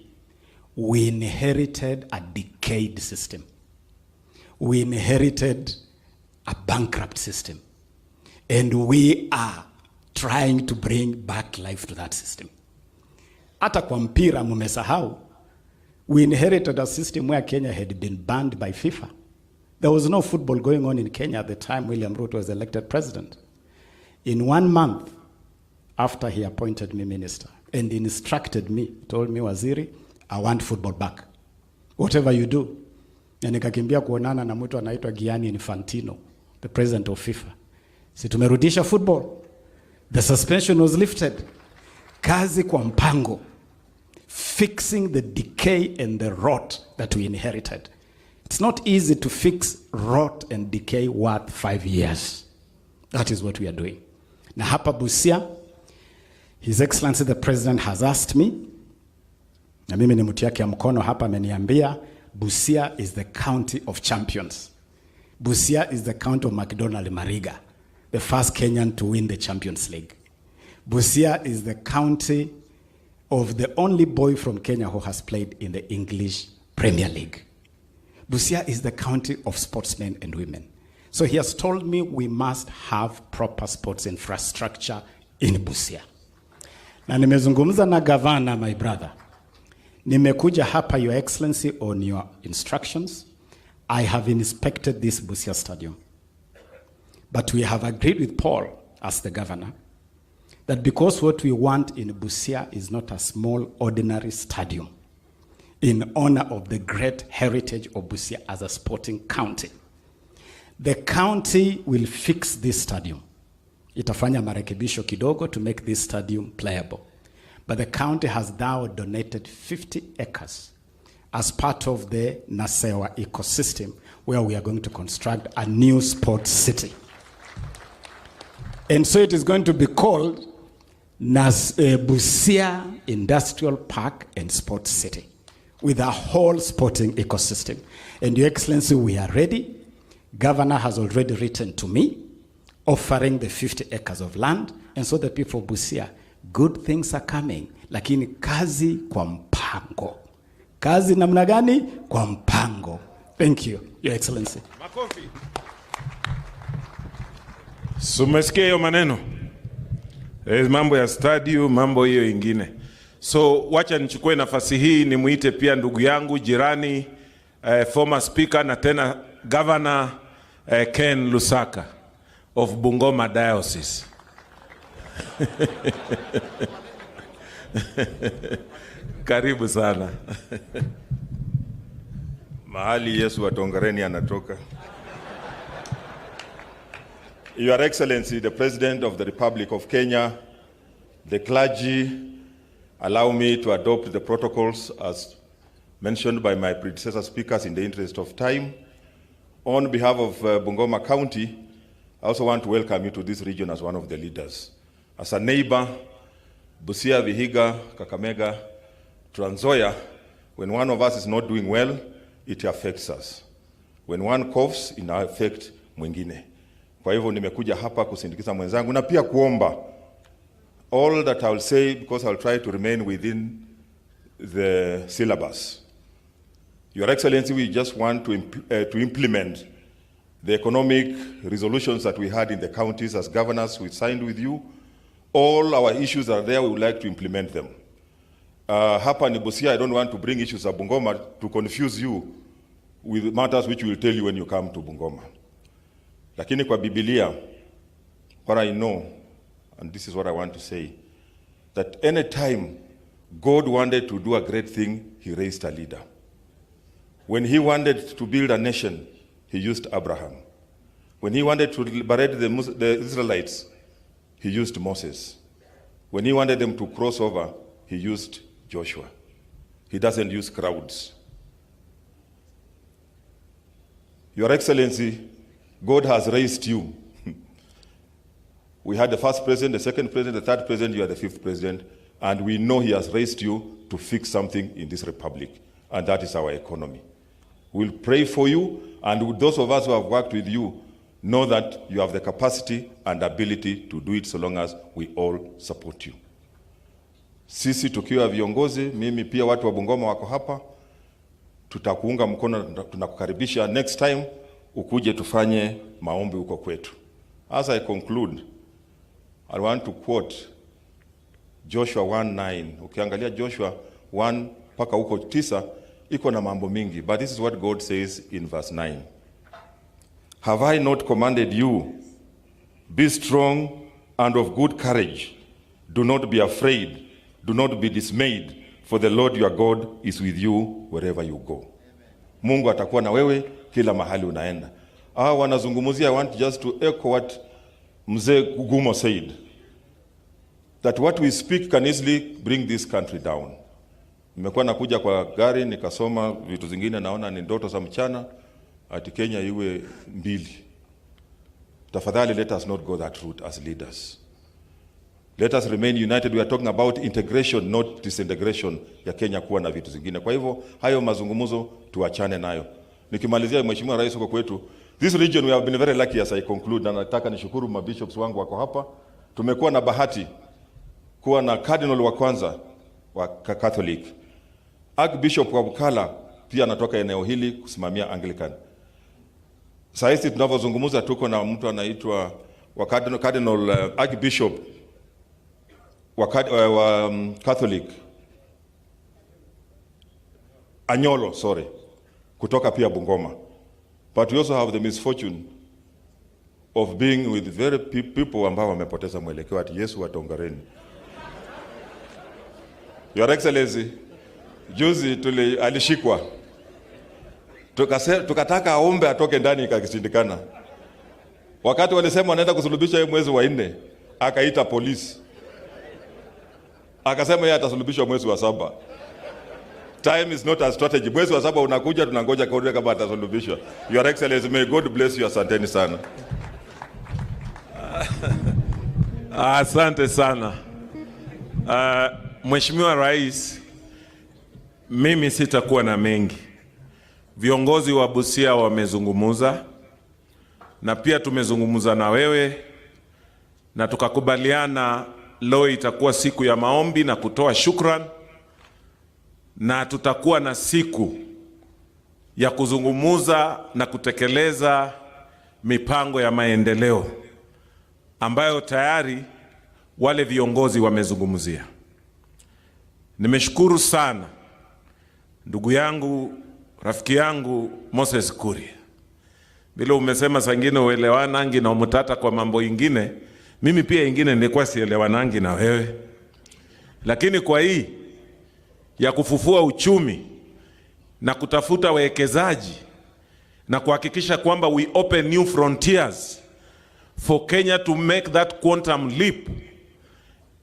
we inherited a decayed system. We inherited a bankrupt system. And we are trying to bring back life to that system. Hata kwa mpira mumesahau, we inherited a system where Kenya had been banned by FIFA. There was no football going on in Kenya at the time William Ruto was elected president. In 1 month after he appointed me minister and instructed me, told me, Waziri, I want football back. Whatever you do. Na nikakimbia kuonana na mtu anaitwa Gianni Infantino, the president of FIFA. Si tumerudisha football. The suspension was lifted. Kazi kwa mpango. Fixing the decay and the rot that we inherited. It's not easy to fix rot and decay worth 5 years. That is what we are doing. Na hapa Busia, His Excellency the President has asked me, na mimi ni mtu yake ya mkono hapa ameniambia, Busia is the county of champions. Busia is the county of McDonald Mariga, the first Kenyan to win the Champions League. Busia is the county of the only boy from Kenya who has played in the English Premier League. Busia is the county of sportsmen and women. So he has told me we must have proper sports infrastructure in Busia. Na nimezungumza na gavana, my brother. Nimekuja hapa, Your Excellency, on your instructions. I have inspected this Busia stadium. But we have agreed with Paul, as the governor, that because what we want in Busia is not a small, ordinary stadium, in honor of the great heritage of Busia as a sporting county, the county will fix this stadium. Itafanya marekebisho kidogo to make this stadium playable. But the county has now donated 50 acres as part of the Nasewa ecosystem, where we are going to construct a new sports city. And so it is going to be called Busia Industrial Park and Sports City, with a whole sporting ecosystem. And Your Excellency, we are ready. Governor has already written to me, offering the 50 acres of land. And so the people of Busia, good things are coming. Lakini kazi kwa mpango. Kazi namna gani? Kwa mpango. Thank you, Your Excellency. Makofi. Sumesikia hiyo maneno? Mambo ya stadium, mambo hiyo ingine. So wacha nichukue nafasi hii nimuite pia ndugu yangu jirani, former speaker na tena Governor Ken Lusaka of Bungoma Diocese. Karibu sana. Mahali Yesu wa Tongareni anatoka. Your Excellency, the President of the Republic of Kenya, the clergy, allow me to adopt the protocols as mentioned by my predecessor speakers in the interest of time. On behalf of Bungoma County, I also want to welcome you to this region as one of the leaders. As a neighbor, Busia, Vihiga, Kakamega, Trans Nzoia, when one of us is not doing well, it affects us. When one coughs, it affects mwingine. Kwa hivyo nimekuja hapa kusindikiza mwenzangu na pia kuomba. All that I will say, because I will try to remain within the syllabus. Your Excellency, we just want to implement the economic resolutions that we had in the counties as governors. We signed with you. All our issues are there. We would like to implement them. Hapa ni Busia, I don't want to bring issues of Bungoma to confuse you with matters which we will tell you when you come to Bungoma. Lakini kwa Biblia, what I know, and this is what I want to say, that any time God wanted to do a great thing, he raised a leader. When he wanted to build a nation, he used Abraham. When he wanted to liberate the Israelites, he used Moses. When he wanted them to cross over, he used Joshua. He doesn't use crowds. Your Excellency, God has raised you. We had the first president, the second president, the third president, you are the fifth president, and we know he has raised you to fix something in this republic, and that is our economy. We'll pray for you, and those of us who have worked with you know that you have the capacity and ability to do it so long as we all support you. Sisi tukiwa viongozi, mimi pia watu wa Bungoma wako hapa, tutakuunga mkono, tunakukaribisha next time ukuje tufanye maombi huko kwetu. As I conclude, I want to quote Joshua 1:9. Ukiangalia Joshua 1 mpaka huko 9 iko na mambo mingi, but this is what God says in verse 9. Have I not commanded you? Be strong and of good courage. Do not be afraid. Do not be dismayed, for the Lord your God is with you wherever you go. Mungu atakuwa na wewe kila mahali unaenda. Wanazungumzia, I want just to echo what Mzee Gumo said, that what we speak can easily bring this country down. Nimekuwa nakuja kwa gari nikasoma vitu zingine, naona ni ndoto za mchana ati Kenya iwe mbili. Tafadhali, let us not go that route as leaders. Let us remain united. We are talking about integration, not disintegration ya Kenya kuwa na vitu zingine. Kwa hivyo hayo mazungumzo tuachane nayo. Nikimalizia, Mheshimiwa Rais, huko kwetu, this region we have been very lucky as I conclude, na nataka nishukuru mabishops wangu wako hapa. Tumekuwa na bahati kuwa na cardinal wa kwanza wa Catholic. Archbishop wa Bukala pia anatoka eneo hili kusimamia Anglican. Sasa hivi tunavyozungumza tuko na mtu anaitwa wa Cardinal Archbishop wa Catholic Anyolo, kutoka pia Bungoma. But we also have the misfortune of being with very people ambao wamepoteza mwelekeo ati Yesu watongareni. Your Excellency, juzi alishikwa. Tukataka aombe atoke ndani, ikashindikana. Wakati walisema wanaenda kusulubisha yeye mwezi wa 4, akaita polisi. Akasema yeye atasulubishwa mwezi wa 7. Time is not a strategy. Mwezi wa 7 unakuja, tunangoja kauri kama atasulubishwa. Your Excellency, may God bless you. Asanteni sana. Asante sana. Mheshimiwa Rais, mimi sitakuwa na mengi. Viongozi wa Busia wamezungumuza na pia tumezungumuza na wewe na tukakubaliana leo itakuwa siku ya maombi na kutoa shukrani, na tutakuwa na siku ya kuzungumuza na kutekeleza mipango ya maendeleo ambayo tayari wale viongozi wamezungumzia. Nimeshukuru sana ndugu yangu, rafiki yangu Moses Kuria. Bila umesema sangine uelewanangi na umutata kwa mambo ingine, mimi pia ingine nilikuwa sielewanangi na wewe. Lakini kwa hii ya kufufua uchumi na kutafuta wawekezaji na kuhakikisha kwamba we open new frontiers for Kenya to make that quantum leap,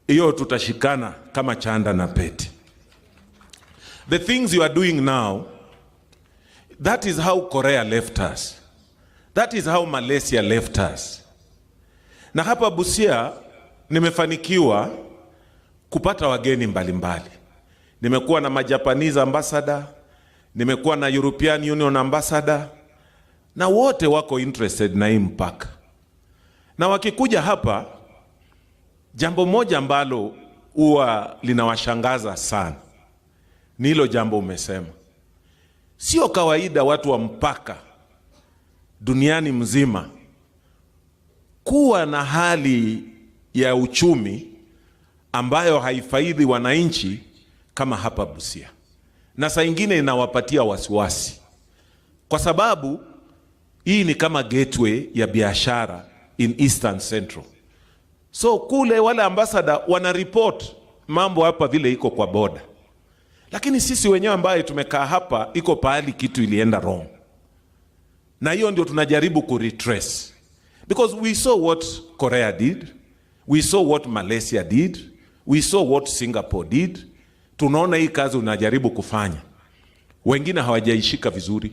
hiyo tutashikana kama chanda na pete. The things you are doing now, that is how Korea left us. That is how Malaysia left us. Na hapa Busia nimefanikiwa kupata wageni mbalimbali. Nimekuwa na Japanese ambassador, nimekuwa na European Union ambassador, na wote wako interested na hii mpaka. Na wakikuja hapa, jambo moja ambalo huwa linawashangaza sana ni hilo jambo umesema. Sio kawaida watu wa mpaka duniani mzima kuwa na hali ya uchumi ambayo haifaidhi wananchi kama hapa Busia. Na saa ingine inawapatia wasiwasi, kwa sababu hii ni kama gateway ya biashara in Eastern Central. So kule wale ambassador wana report mambo hapa vile iko kwa border. Lakini sisi wenyewe ambaye tumekaa hapa iko pahali kitu ilienda wrong. Na hiyo ndio tunajaribu kuretrace. Because we saw what Korea did, we saw what Malaysia did, we saw what Singapore did. Tunaona hii kazi unajaribu kufanya. Wengine hawajaishika vizuri.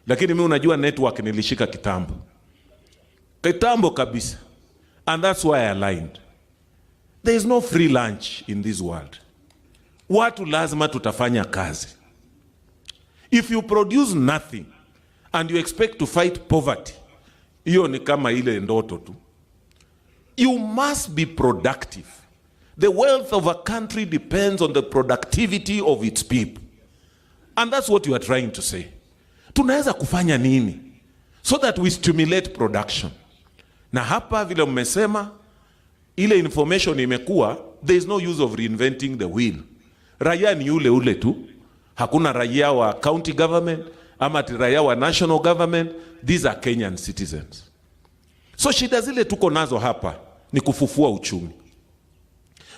Lakini mimi unajua network nilishika kitambo. Kitambo kabisa. And that's why I aligned. There is no free lunch in this world. Watu lazima tutafanya kazi. If you produce nothing and you expect to fight poverty, hiyo ni kama ile ndoto tu. You must be productive. The wealth of a country depends on the productivity of its people. And that's what you are trying to say. Tunaweza kufanya nini so that we stimulate production? Na hapa vile mmesema, ile information imekuwa, there is no use of reinventing the wheel. Raia ni ule ule tu. Hakuna raia wa county government ama raia wa national government. These are Kenyan citizens. So shida zile tuko nazo hapa ni kufufua uchumi.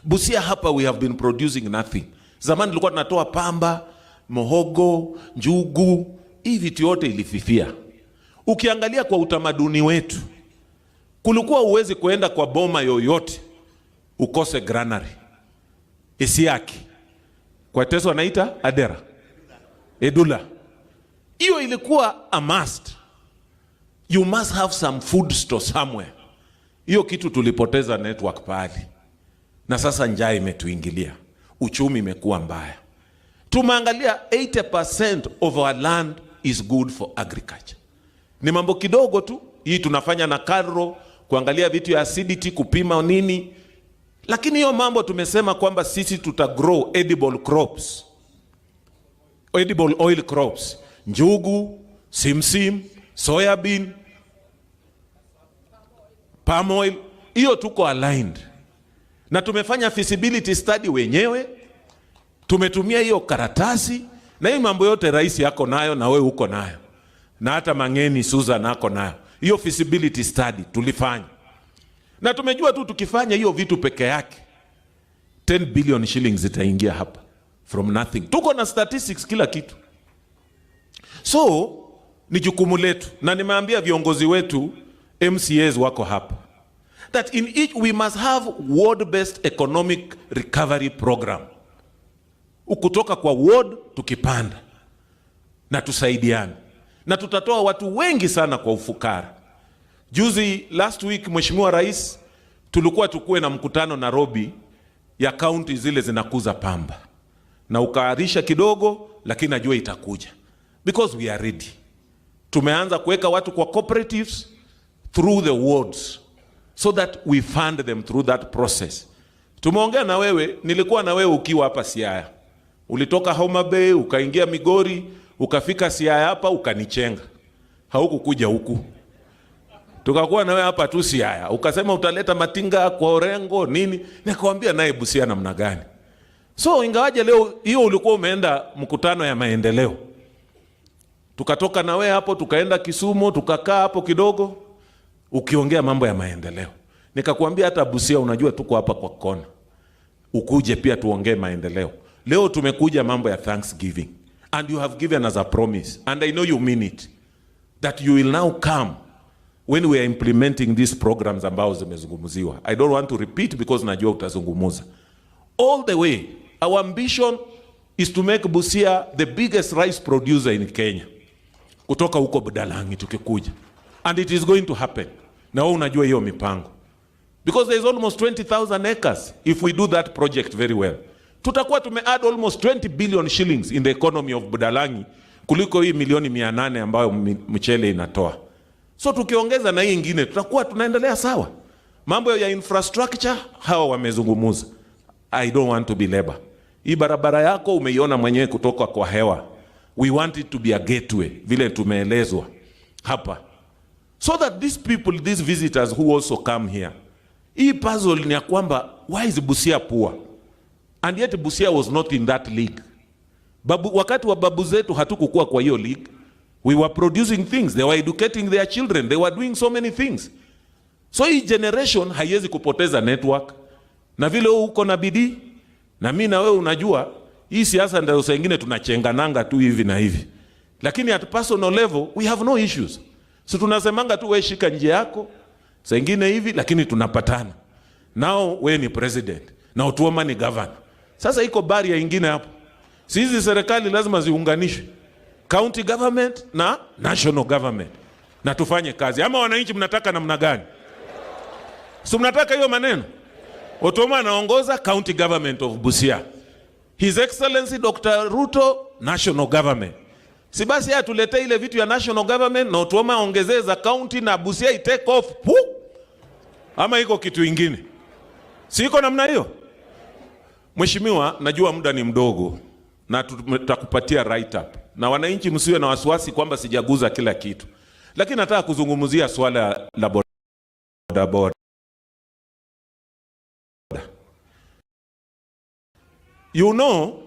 Busia hapa we have been producing nothing. Zamani tulikuwa tunatoa pamba, mohogo, njugu, hii vitu yote ilififia. Ukiangalia kwa utamaduni wetu, kulikuwa uwezi kuenda kwa boma yoyote ukose granary. Isiaki. Kwa Teso wanaita adera. Edula. Hiyo ilikuwa a must. You must have some food store somewhere. Hiyo kitu tulipoteza network pahali. Na sasa njaa imetuingilia. Uchumi imekuwa mbaya. Tumeangalia 80% of our land is good for agriculture. Ni mambo kidogo tu. Hii tunafanya na kadro, kuangalia vitu ya acidity, kupima nini. Lakini hiyo mambo tumesema kwamba sisi tutagrow edible crops. Edible oil crops. Njugu, simsim, soybean, palm oil. Hiyo tuko aligned. Na tumefanya feasibility study wenyewe. Tumetumia hiyo karatasi. Na hii mambo yote rais yako nayo na wewe uko nayo. Na hata Mangeni Susan nako nayo. Hiyo feasibility study tulifanya. Na tumejua tu tukifanya hiyo vitu peke yake 10 billion shillings zitaingia hapa from nothing. Tuko na statistics kila kitu. So ni jukumu letu, na nimeambia viongozi wetu MCAs wako hapa, that in each we must have ward-based economic recovery program. Ukutoka kwa ward tukipanda na tusaidiane, na tutatoa watu wengi sana kwa ufukara. Juzi last week Mheshimiwa Rais tulikuwa tukue na mkutano Nairobi ya county zile zinakuza pamba, na ukaarisha kidogo, lakini najua itakuja because we are ready. Tumeanza kuweka watu kwa cooperatives through the wards so that we fund them through that process. Tumeongea na wewe, nilikuwa na wewe ukiwa hapa Siaya. Ulitoka Homa Bay, ukaingia Migori, ukafika Siaya hapa ukanichenga. Haukukuja huku. Tukakuwa na wewe hapa tu Siaya. Ukasema utaleta matinga kwa Orengo nini? Nikamwambia naye Busia namna gani. So ingawaje leo hiyo ulikuwa umeenda mkutano ya maendeleo. Tukatoka na wewe hapo tukaenda Kisumu, tukakaa hapo kidogo ukiongea mambo ya maendeleo. Nikakwambia hata Busia unajua tuko hapa kwa kona. Ukuje pia tuongee maendeleo. Leo tumekuja mambo ya Thanksgiving, and you have given us a promise, and I know you mean it, that you will now come when we are implementing these programs ambao zimezungumziwa. I don't want to repeat because najua utazungumuza. All the way, our ambition is to make Busia the biggest rice producer in Kenya. Kutoka huko Budalangi tukikuja. And it is going to happen. Na wewe unajua hiyo mipango. Because there is almost 20,000 acres if we do that project very well. Tutakuwa tume-add almost 20 billion shillings in the economy of Budalangi kuliko hii milioni 800 ambayo mchele inatoa. So tukiongeza na hii ingine tutakuwa tunaendelea sawa. Mambo ya infrastructure hawa wamezungumuza. I don't want to be labor. Hii barabara yako umeiona mwenyewe kutoka kwa hewa. We want it to be a gateway vile tumeelezwa hapa. So that these people, these visitors who also come here, hii puzzle ni ya kwamba why is Busia poor? And yet Busia was not in that league. Wakati wa babu zetu hatukukuwa kwa hiyo league. We were producing things, they were educating their children, they were doing so many things. So hii generation haiwezi kupoteza network. Na vile uko na bidii, na mimi na wewe unajua, hii siasa ndio saa nyingine tunachengananga tu hivi na hivi. Lakini at personal level, we have no issues. So tunasemanga tu wewe shika njia yako, saa nyingine hivi, lakini tunapatana. Now wewe ni president, na Otuoma ni governor. Sasa iko barrier nyingine hapo. Hizi serikali lazima ziunganishwe. County government na national government. Na tufanye kazi. Ama wananchi mnataka namna gani? So mnataka hiyo maneno? Otuoma anaongoza county government of Busia. His Excellency Dr. Ruto, national government. Si basi atuletee ile vitu ya national government na Otuoma ongezee za county na Busia take off. Ama iko kitu ingine? Si iko namna hiyo? Mheshimiwa, najua muda ni mdogo na tutakupatia write up. Na wananchi msiwe na wasiwasi kwamba sijaguza kila kitu. Lakini nataka kuzungumzia swala la bodaboda. You know,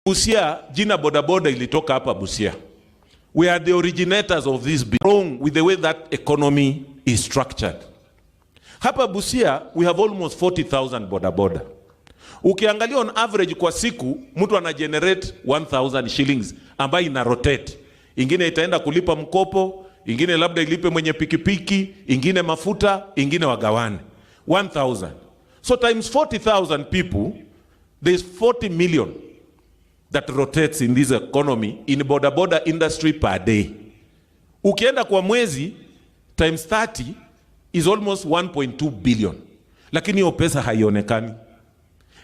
Busia, jina bodaboda ilitoka hapa Busia. We are the originators of this wrong with the way that economy is structured. Hapa Busia, we have almost 40,000 bodaboda. Ukiangalia on average kwa siku, mtu ana generate 1,000 shillings ambayo ina rotate. Ingine itaenda kulipa mkopo, ingine labda ilipe mwenye pikipiki, ingine mafuta, ingine wagawane. 1,000. So times 40,000 people, there's 40 million that rotates in this economy in bodaboda industry per day. Ukienda kwa mwezi, times 30 is almost 1.2 billion. Lakini hiyo pesa haionekani.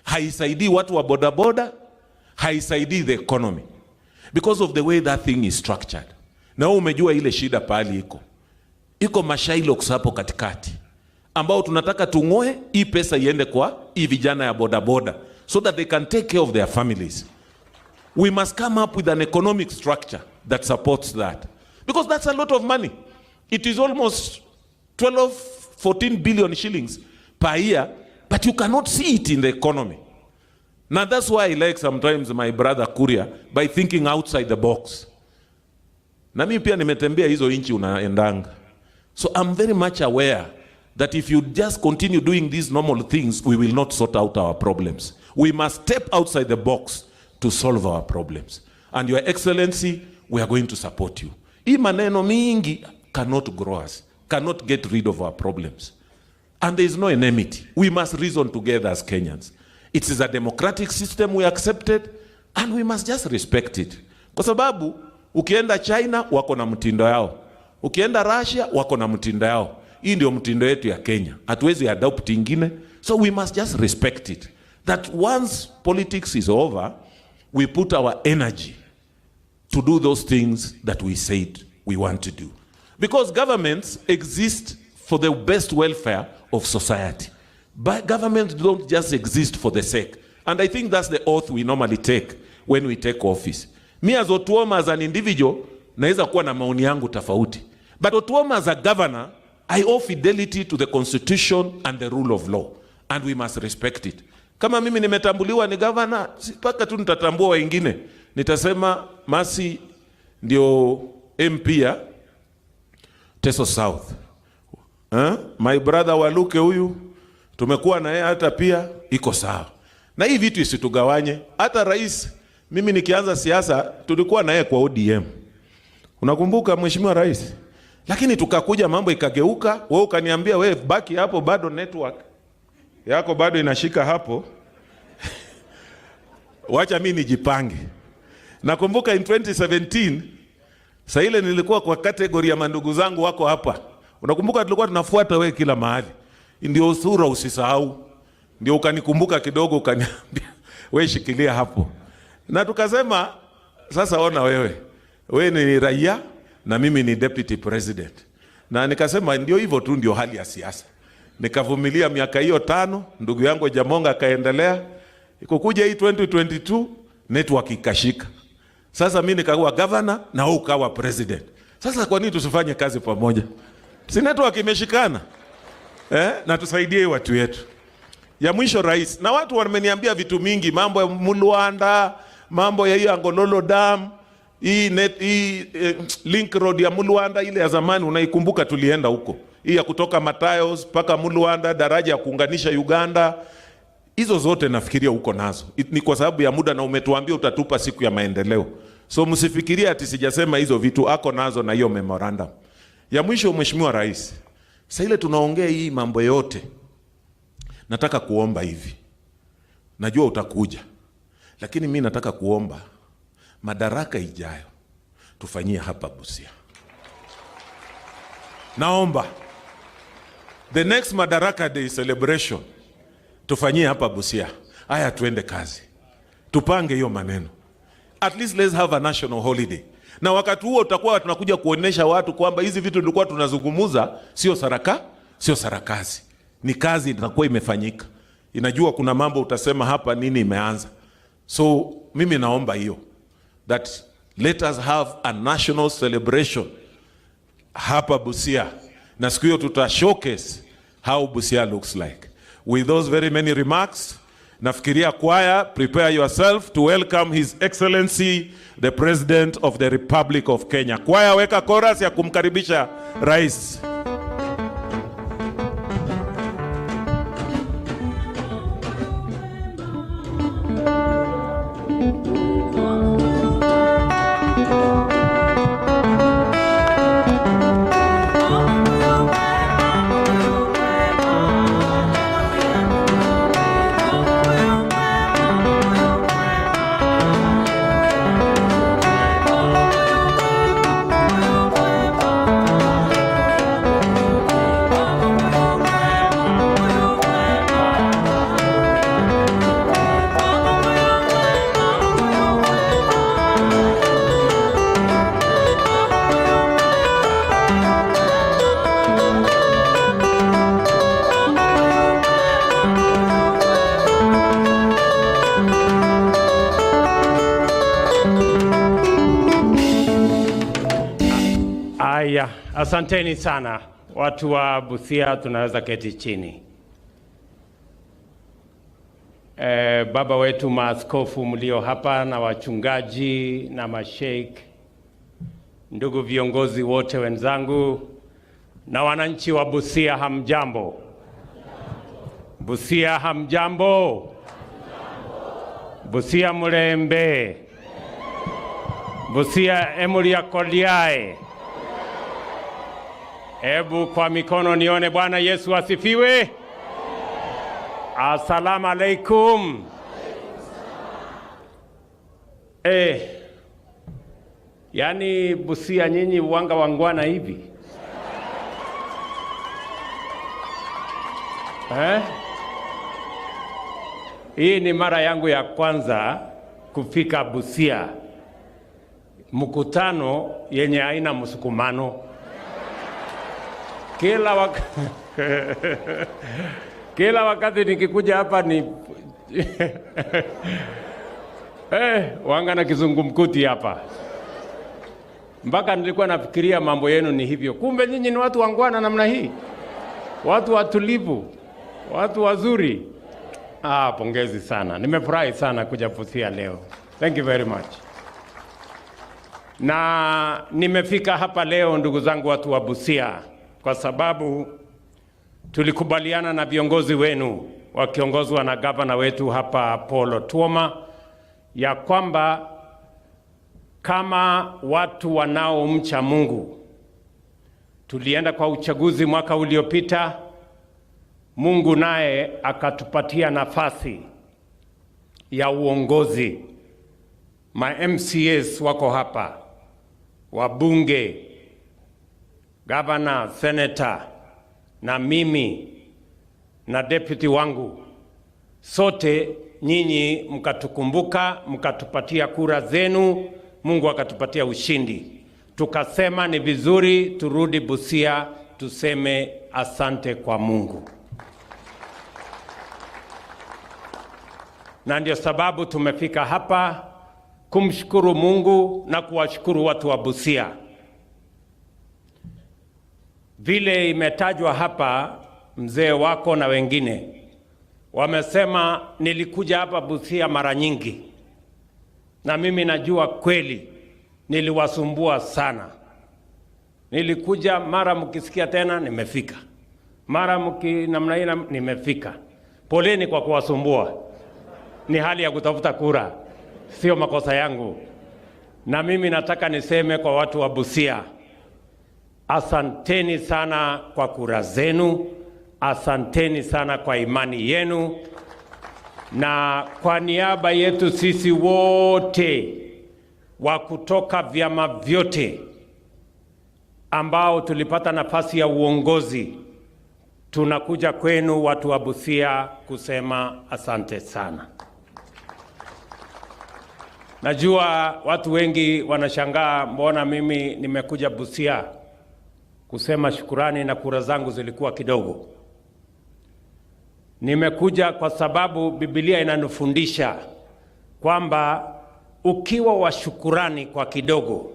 Haisaidii watu wa bodaboda, haisaidii the economy. Because of the way that thing is structured. Na umejua ile shida pali iko. Iko mashailoks hapo katikati. Ambao tunataka tungoe, hii pesa iende kwa hii vijana ya bodaboda. So that they can take care of their families. We must come up with an economic structure that supports that. Because that's a lot of money. It is almost 14 billion shillings per year, but you cannot see it in the economy. Now that's why I like sometimes my brother Kuria by thinking outside the box. Na mimi pia nimetembea hizo inchi unaendanga. So I'm very much aware that if you just continue doing these normal things, we will not sort out our problems. We must step outside the box to solve our problems. And Your Excellency, we are going to support you. Hii maneno mingi cannot grow us, cannot get rid of our problems. And there is no enmity. We must reason together as Kenyans. It is a democratic system we accepted, and we must just respect it. Kwa sababu, ukienda China, wako na mtindo yao. Ukienda Russia, wako na mtindo yao. Hii ndio mtindo yetu ya Kenya. Hatuwezi adopt ingine. So we must just respect it. That once politics is over, we put our energy to do those things that we said we want to do. Because governments exist for the best welfare of society. But governments don't just exist for the sake. And I think that's the oath we normally take when we take office. Me as Otuoma as an individual, naweza kuwa na maoni yangu tofauti. But Otuoma as a governor, I owe fidelity to the constitution and the rule of law. And we must respect it. Kama mimi nimetambuliwa ni governor, mpaka tu nitatambua wengine. Nitasema Masi ndio MP ya Teso South. My brother Waluke huyu, tumekuwa na yeye hata pia iko sawa. Na hii vitu isitugawanye. Hata rais, Mimi nikianza siasa tulikuwa na yeye kwa ODM. Unakumbuka Mheshimiwa Rais? Lakini tukakuja mambo ikageuka, wewe ukaniambia wewe baki hapo, bado network yako bado inashika hapo. Wacha mimi nijipange. Nakumbuka in 2017 saa ile nilikuwa kwa category ya mandugu zangu wako hapa. Unakumbuka tulikuwa tunafuata wewe kila mahali. Ndio usura usisahau. Ndio ukanikumbuka kidogo ukaniambia wewe shikilia hapo. Na tukasema sasa ona wewe ni raia na mimi ni deputy president. Na nikasema ndio hivyo tu, ndio hali ya siasa. Nikavumilia miaka hiyo 5, ndugu yangu Jamonga akaendelea. Ikukuja hii 2022 network ikashika. Sasa mimi nikawa governor na wewe ukawa president. Sasa kwa nini tusifanye kazi pamoja? Si network imeshikana? Na tusaidie watu wetu. Ya mwisho rais, na watu wameniambia vitu mingi, mambo ya Mulwanda, mambo ya hiyo Angololo Dam, hii link road ya Mulwanda ile ya zamani unaikumbuka tulienda huko. Hii ya kutoka Matayos mpaka Mulwanda, daraja ya kuunganisha Uganda. Hizo zote nafikiria huko nazo. Ni kwa sababu ya muda na umetuambia utatupa siku ya maendeleo. So msifikirie ati sijasema hizo vitu, ako nazo na hiyo memorandum. Ya mwisho Mheshimiwa Rais, sasa ile tunaongea hii mambo yote, nataka kuomba hivi. Najua utakuja. Lakini mimi nataka kuomba madaraka ijayo tufanyie hapa Busia. Naomba the next Madaraka Day celebration tufanyie hapa Busia. Haya tuende kazi. Tupange hiyo maneno. At least let's have a national holiday. Na wakati huo tutakuwa tunakuja kuonesha watu kwamba hizi vitu tulikuwa tunazungumuza sio sarakazi. Ni kazi itakuwa imefanyika. Inajua kuna mambo utasema hapa nini imeanza. So mimi naomba hiyo, that let us have a national celebration hapa Busia. Na siku hiyo tuta showcase how Busia looks like. With those very many remarks, nafikiria choir, prepare yourself to welcome His Excellency the President of the Republic of Kenya. Choir, weka chorus ya kumkaribisha Rais. Aya, asanteni sana. Watu wa Busia tunaweza keti chini. Baba wetu maaskofu mlio hapa na wachungaji na masheikh, ndugu viongozi wote wenzangu na wananchi wa Busia, hamjambo? Busia hamjambo? Busia mulembe? Busia emulia koliae? Ebu kwa mikono nione. Bwana Yesu asifiwe. Asalamu alaikum. Yani Busia nyinyi uwanga wangwana hivi. Hii ni mara yangu ya kwanza kufika Busia. Mkutano yenye haina msukumano. Kila wakati nikikuja hapa ni wanga na kizungumkuti hapa. Mpaka nilikuwa nafikiria mambo yenu ni hivyo. Kumbe nyinyi ni watu wangwana namna hii. Watu watulivu, watu wazuri. Pongezi sana. Nimefurahi sana kuja Busia leo. Thank you very much. Na nimefika hapa leo ndugu zangu watu wa Busia kwa sababu tulikubaliana na viongozi wenu wakiongozwa na gavana wetu hapa Paul Otuoma ya kwamba kama watu wanaomcha Mungu, tulienda kwa uchaguzi mwaka uliopita, Mungu naye akatupatia nafasi ya uongozi. Ma MCAs wako hapa, wabunge, governor, senator, na mimi na deputy wangu, sote nyinyi mkatukumbuka, mkatupatia kura zenu, Mungu akatupatia ushindi. Tukasema ni vizuri turudi Busia tuseme asante kwa Mungu. Na ndio sababu tumefika hapa kumshukuru Mungu na kuwashukuru watu wa Busia. Vile imetajwa hapa, mzee wako na wengine wamesema nilikuja hapa Busia mara nyingi, na mimi najua kweli niliwasumbua sana. Nilikuja mara mkisikia tena nimefika, mara namna hii nimefika. Poleni kwa kuwasumbua, ni hali ya kutafuta kura, sio makosa yangu. Na mimi nataka niseme kwa watu wa Busia, asanteni sana kwa kura zenu, asanteni sana kwa imani yenu, na kwa niaba yetu sisi wote wa kutoka vyama vyote ambao tulipata nafasi ya uongozi, tunakuja kwenu watu wa Busia kusema asante sana. Najua watu wengi wanashangaa mbona mimi nimekuja Busia kusema shukurani na kura zangu zilikuwa kidogo. Nimekuja kwa sababu Biblia inanifundisha kwamba ukiwa wa shukurani kwa kidogo,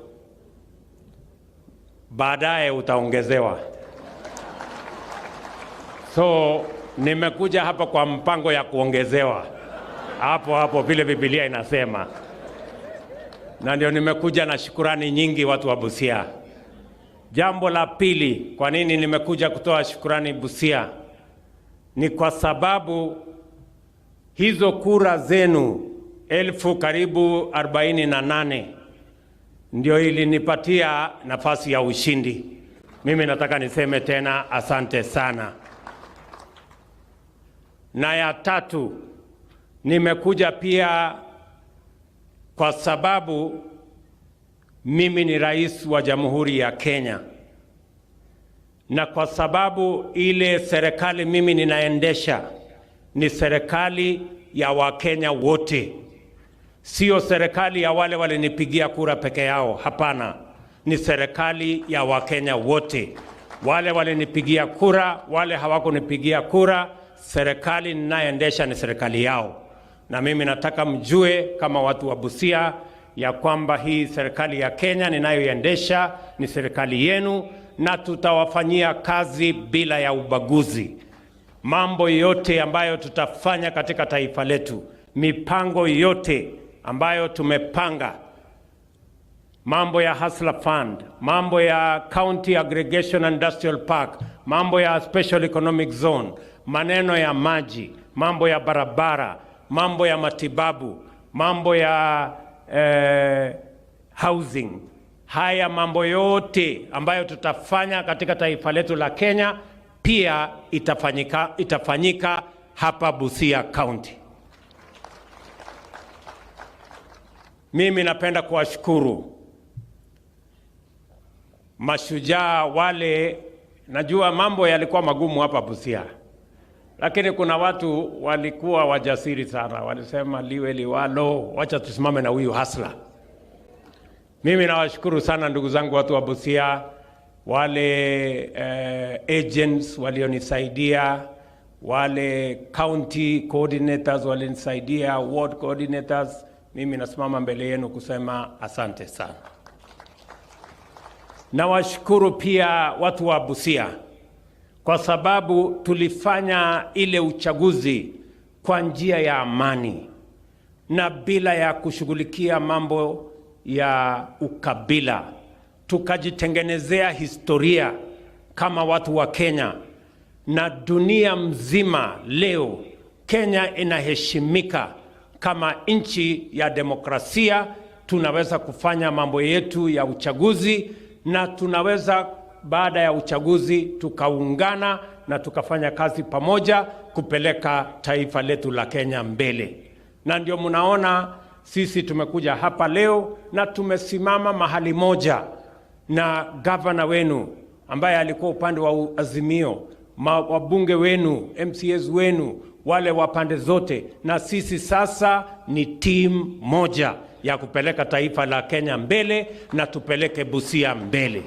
baadaye utaongezewa. So nimekuja hapa kwa mpango ya kuongezewa hapo vile Biblia inasema. Na ndio nimekuja na shukurani nyingi watu wa Busia. Jambo la pili, kwa nini nimekuja kutoa shukurani Busia? Ni kwa sababu hizo kura zenu karibu 48 ndio ilinipatia nafasi ya ushindi. Mimi nataka niseme tena asante sana. Na ya tatu, nimekuja pia kwa sababu mimi ni rais wa Jamhuri ya Kenya, na kwa sababu ile serikali mimi ninaendesha ni serikali ya Wakenya wote, sio serikali ya wale walinipigia kura peke yao. Hapana, ni serikali ya Wakenya wote, wale walinipigia kura, wale hawakunipigia kura. Serikali ninaendesha ni serikali yao, na mimi nataka mjue kama watu wa Busia ya kwamba hii serikali ya Kenya ninayoendesha ni serikali yenu, na tutawafanyia kazi bila ya ubaguzi. Mambo yote ambayo tutafanya katika taifa letu, mipango yote ambayo tumepanga, mambo ya Hustler Fund, mambo ya County Aggregation Industrial Park, mambo ya Special Economic Zone, maneno ya maji, mambo ya barabara, mambo ya matibabu, mambo ya housing, haya mambo yote ambayo tutafanya katika taifa letu la Kenya pia itafanyika hapa Busia County. Mimi napenda kuwashukuru mashujaa wale. Najua mambo yalikuwa magumu hapa Busia, lakini kuna watu walikuwa wajasiri sana, walisema liwe liwalo, wacha tusimame na huyu hustler. Mimi nawashukuru sana ndugu zangu watu wa Busia, wale agents walionisaidia, wale county coordinators walinisaidia, ward coordinators. Mimi nasimama mbele yenu kusema asante sana. Nawashukuru pia watu wa Busia kwa sababu tulifanya ile uchaguzi kwa njia ya amani na bila ya kushughulikia mambo ya ukabila. Tukajitengenezea historia kama watu wa Kenya, na dunia mzima leo Kenya inaheshimika kama nchi ya demokrasia tunaweza kufanya mambo yetu ya uchaguzi, na tunaweza baada ya uchaguzi tukaungana na tukafanya kazi pamoja kupeleka taifa letu la Kenya mbele. Na ndio mnaona sisi tumekuja hapa leo na tumesimama mahali moja na gavana wenu ambaye alikuwa upande wa Azimio, wabunge wenu, MCAs wenu, wale wa pande zote, na sisi sasa ni team moja ya kupeleka taifa la Kenya mbele na tupeleke Busia mbele.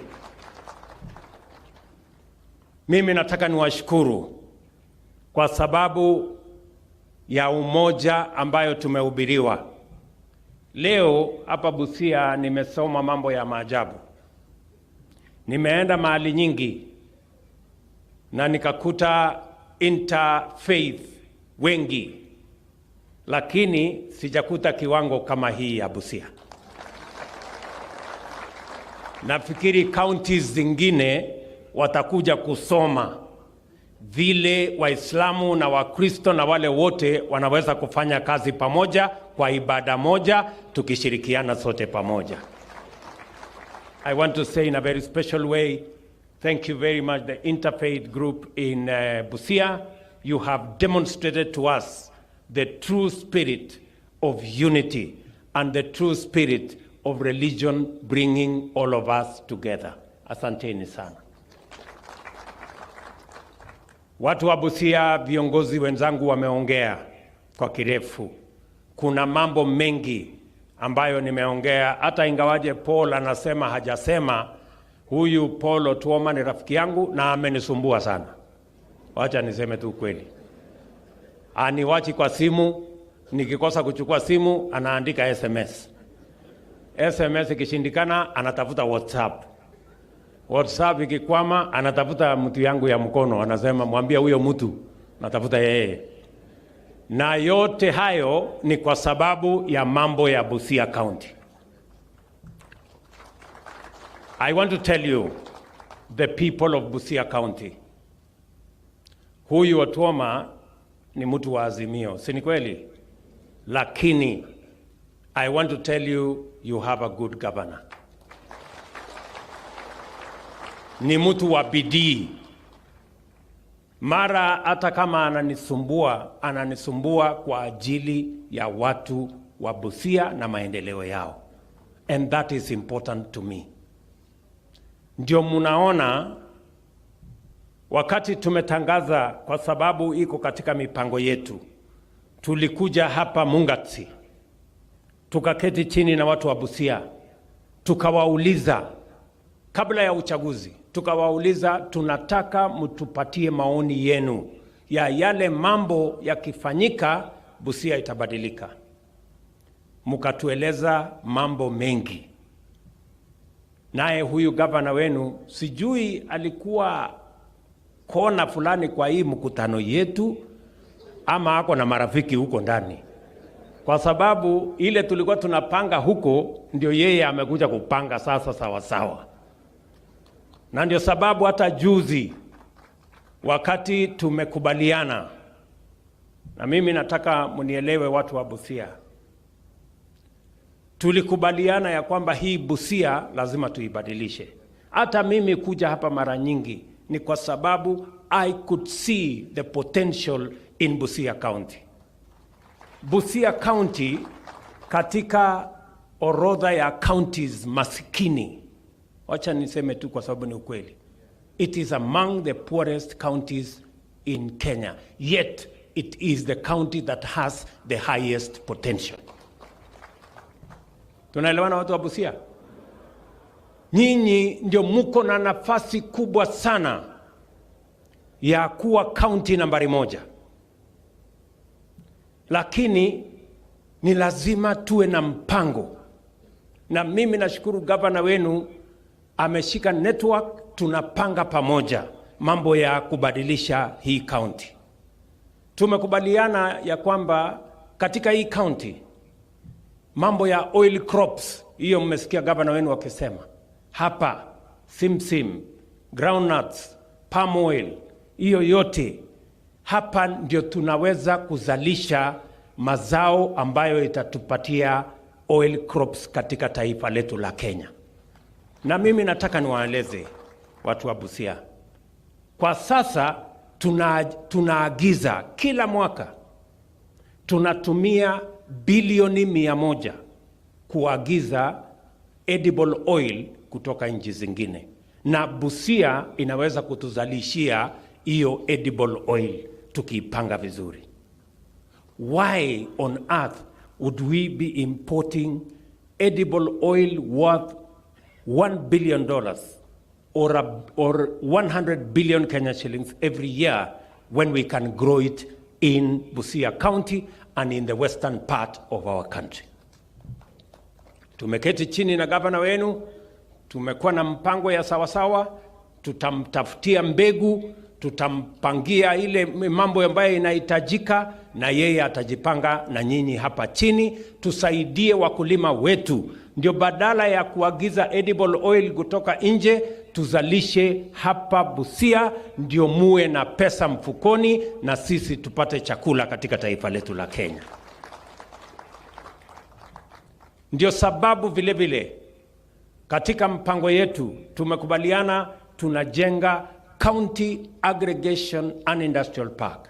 Mimi nataka niwashukuru kwa sababu ya umoja ambayo tumehubiriwa. Leo hapa Busia nimesoma mambo ya maajabu. Nimeenda mahali nyingi na nikakuta interfaith wengi, lakini sijakuta kiwango kama hii ya Busia. Nafikiri counties zingine watakuja kusoma vile Waislamu na Wakristo na wale wote wanaweza kufanya kazi pamoja kwa ibada moja, tukishirikiana sote pamoja. I want to say in a very special way, thank you very much, the interfaith group in Busia. You have demonstrated to us the true spirit of unity and the true spirit of religion bringing all of us together. Asanteni sana. Watu wa Busia, viongozi wenzangu wameongea kwa kirefu. Kuna mambo mengi ambayo nimeongea, hata ingawaje Paul anasema hajasema. Huyu Paul Otuoma ni rafiki yangu na amenisumbua sana. Wacha niseme tu kweli. Aniwachi kwa simu, nikikosa kuchukua simu anaandika SMS. SMS ikishindikana anatafuta WhatsApp. WhatsApp ikikwama anatafuta mtu yangu ya mkono, anasema mwambie huyo mtu natafuta yeye. Na yote hayo ni kwa sababu ya mambo ya Busia County. I want to tell you, the people of Busia County, huyu Otuoma ni mtu wa Azimio, si ni kweli? Lakini I want to tell you, you have a good governor. Ni mtu wa bidii. Mara hata kama ananisumbua kwa ajili ya watu wa Busia na maendeleo yao. And that is important to me. Ndio mnaona wakati tumetangaza, kwa sababu iko katika mipango yetu, tulikuja hapa Mungatsi, tukaketi chini na watu wa Busia, tukawauliza kabla ya uchaguzi, tukawauliza tunataka mtupatie maoni yenu ya yale mambo yakifanyika Busia itabadilika. Mkatueleza mambo mengi. Naye huyu gavana wenu sijui alikuwa kona fulani kwa hii mkutano yetu ama ako na marafiki huko ndani, kwa sababu ile tulikuwa tunapanga huko ndio yeye amekuja kupanga sasa sawa sawa. Na ndio sababu hata juzi wakati tumekubaliana, na mimi nataka munielewe watu wa Busia, tulikubaliana ya kwamba hii Busia lazima tuibadilishe. Hata mimi kuja hapa mara nyingi ni kwa sababu I could see the potential in Busia County. Busia County katika orodha ya counties masikini, wacha niseme tu kwa sababu ni ukweli, it is among the poorest counties in Kenya, yet it is the county that has the highest potential. Tunaelewana watu wa Busia? Nyinyi ndio muko na nafasi kubwa sana ya kuwa county nambari 1. Lakini ni lazima tuwe na mpango. Na mimi nashukuru gavana wenu ameshika network, tunapanga pamoja mambo ya kubadilisha hii county. Tumekubaliana ya kwamba katika hii county mambo ya oil crops, hiyo mmesikia gavana wenu wakisema hapa, simsim, groundnuts, palm oil, hiyo yote hapa ndio tunaweza kuzalisha mazao ambayo itatupatia oil crops katika taifa letu la Kenya. Na mimi nataka niwaeleze watu wa Busia, kwa sasa tunaagiza kila mwaka, tunatumia bilioni 100 kuagiza edible oil kutoka nchi zingine, na Busia inaweza kutuzalishia hiyo edible oil tukiipanga vizuri. Why on earth would we be importing edible oil worth $1 billion or 100 billion Kenya shillings every year when we can grow it in Busia County and in the western part of our country? Tumeketi chini na gavana wenu, tumekuwa na mpango ya sawasawa, tutamtafutia mbegu, tutampangia ile mambo ambayo inahitajika, na yeye atajipanga na nyinyi hapa chini, tusaidie wakulima wetu, ndio badala ya kuagiza edible oil kutoka nje, tuzalishe hapa Busia, ndio muwe na pesa mfukoni na sisi tupate chakula katika taifa letu la Kenya. Ndio sababu vile vile katika mpango yetu tumekubaliana tunajenga County Aggregation and Industrial Park.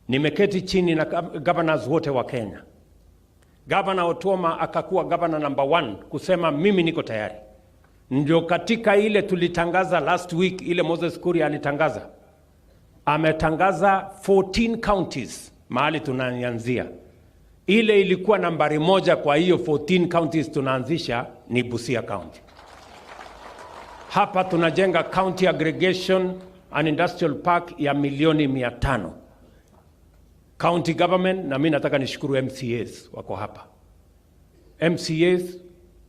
Nimeketi chini na governors wote wa Kenya. Governor Otuoma akakuwa governor number 1 kusema mimi niko tayari. Ndio katika ile tulitangaza last week, ile Moses Kuria alitangaza, ametangaza 14 counties mahali tunaanzia. Ile ilikuwa nambari 1 kwa hiyo 14 counties tunaanzisha ni Busia County. Hapa tunajenga County Aggregation and Industrial Park ya milioni 500. County government, na mimi nataka nishukuru MCAs wako hapa. MCAs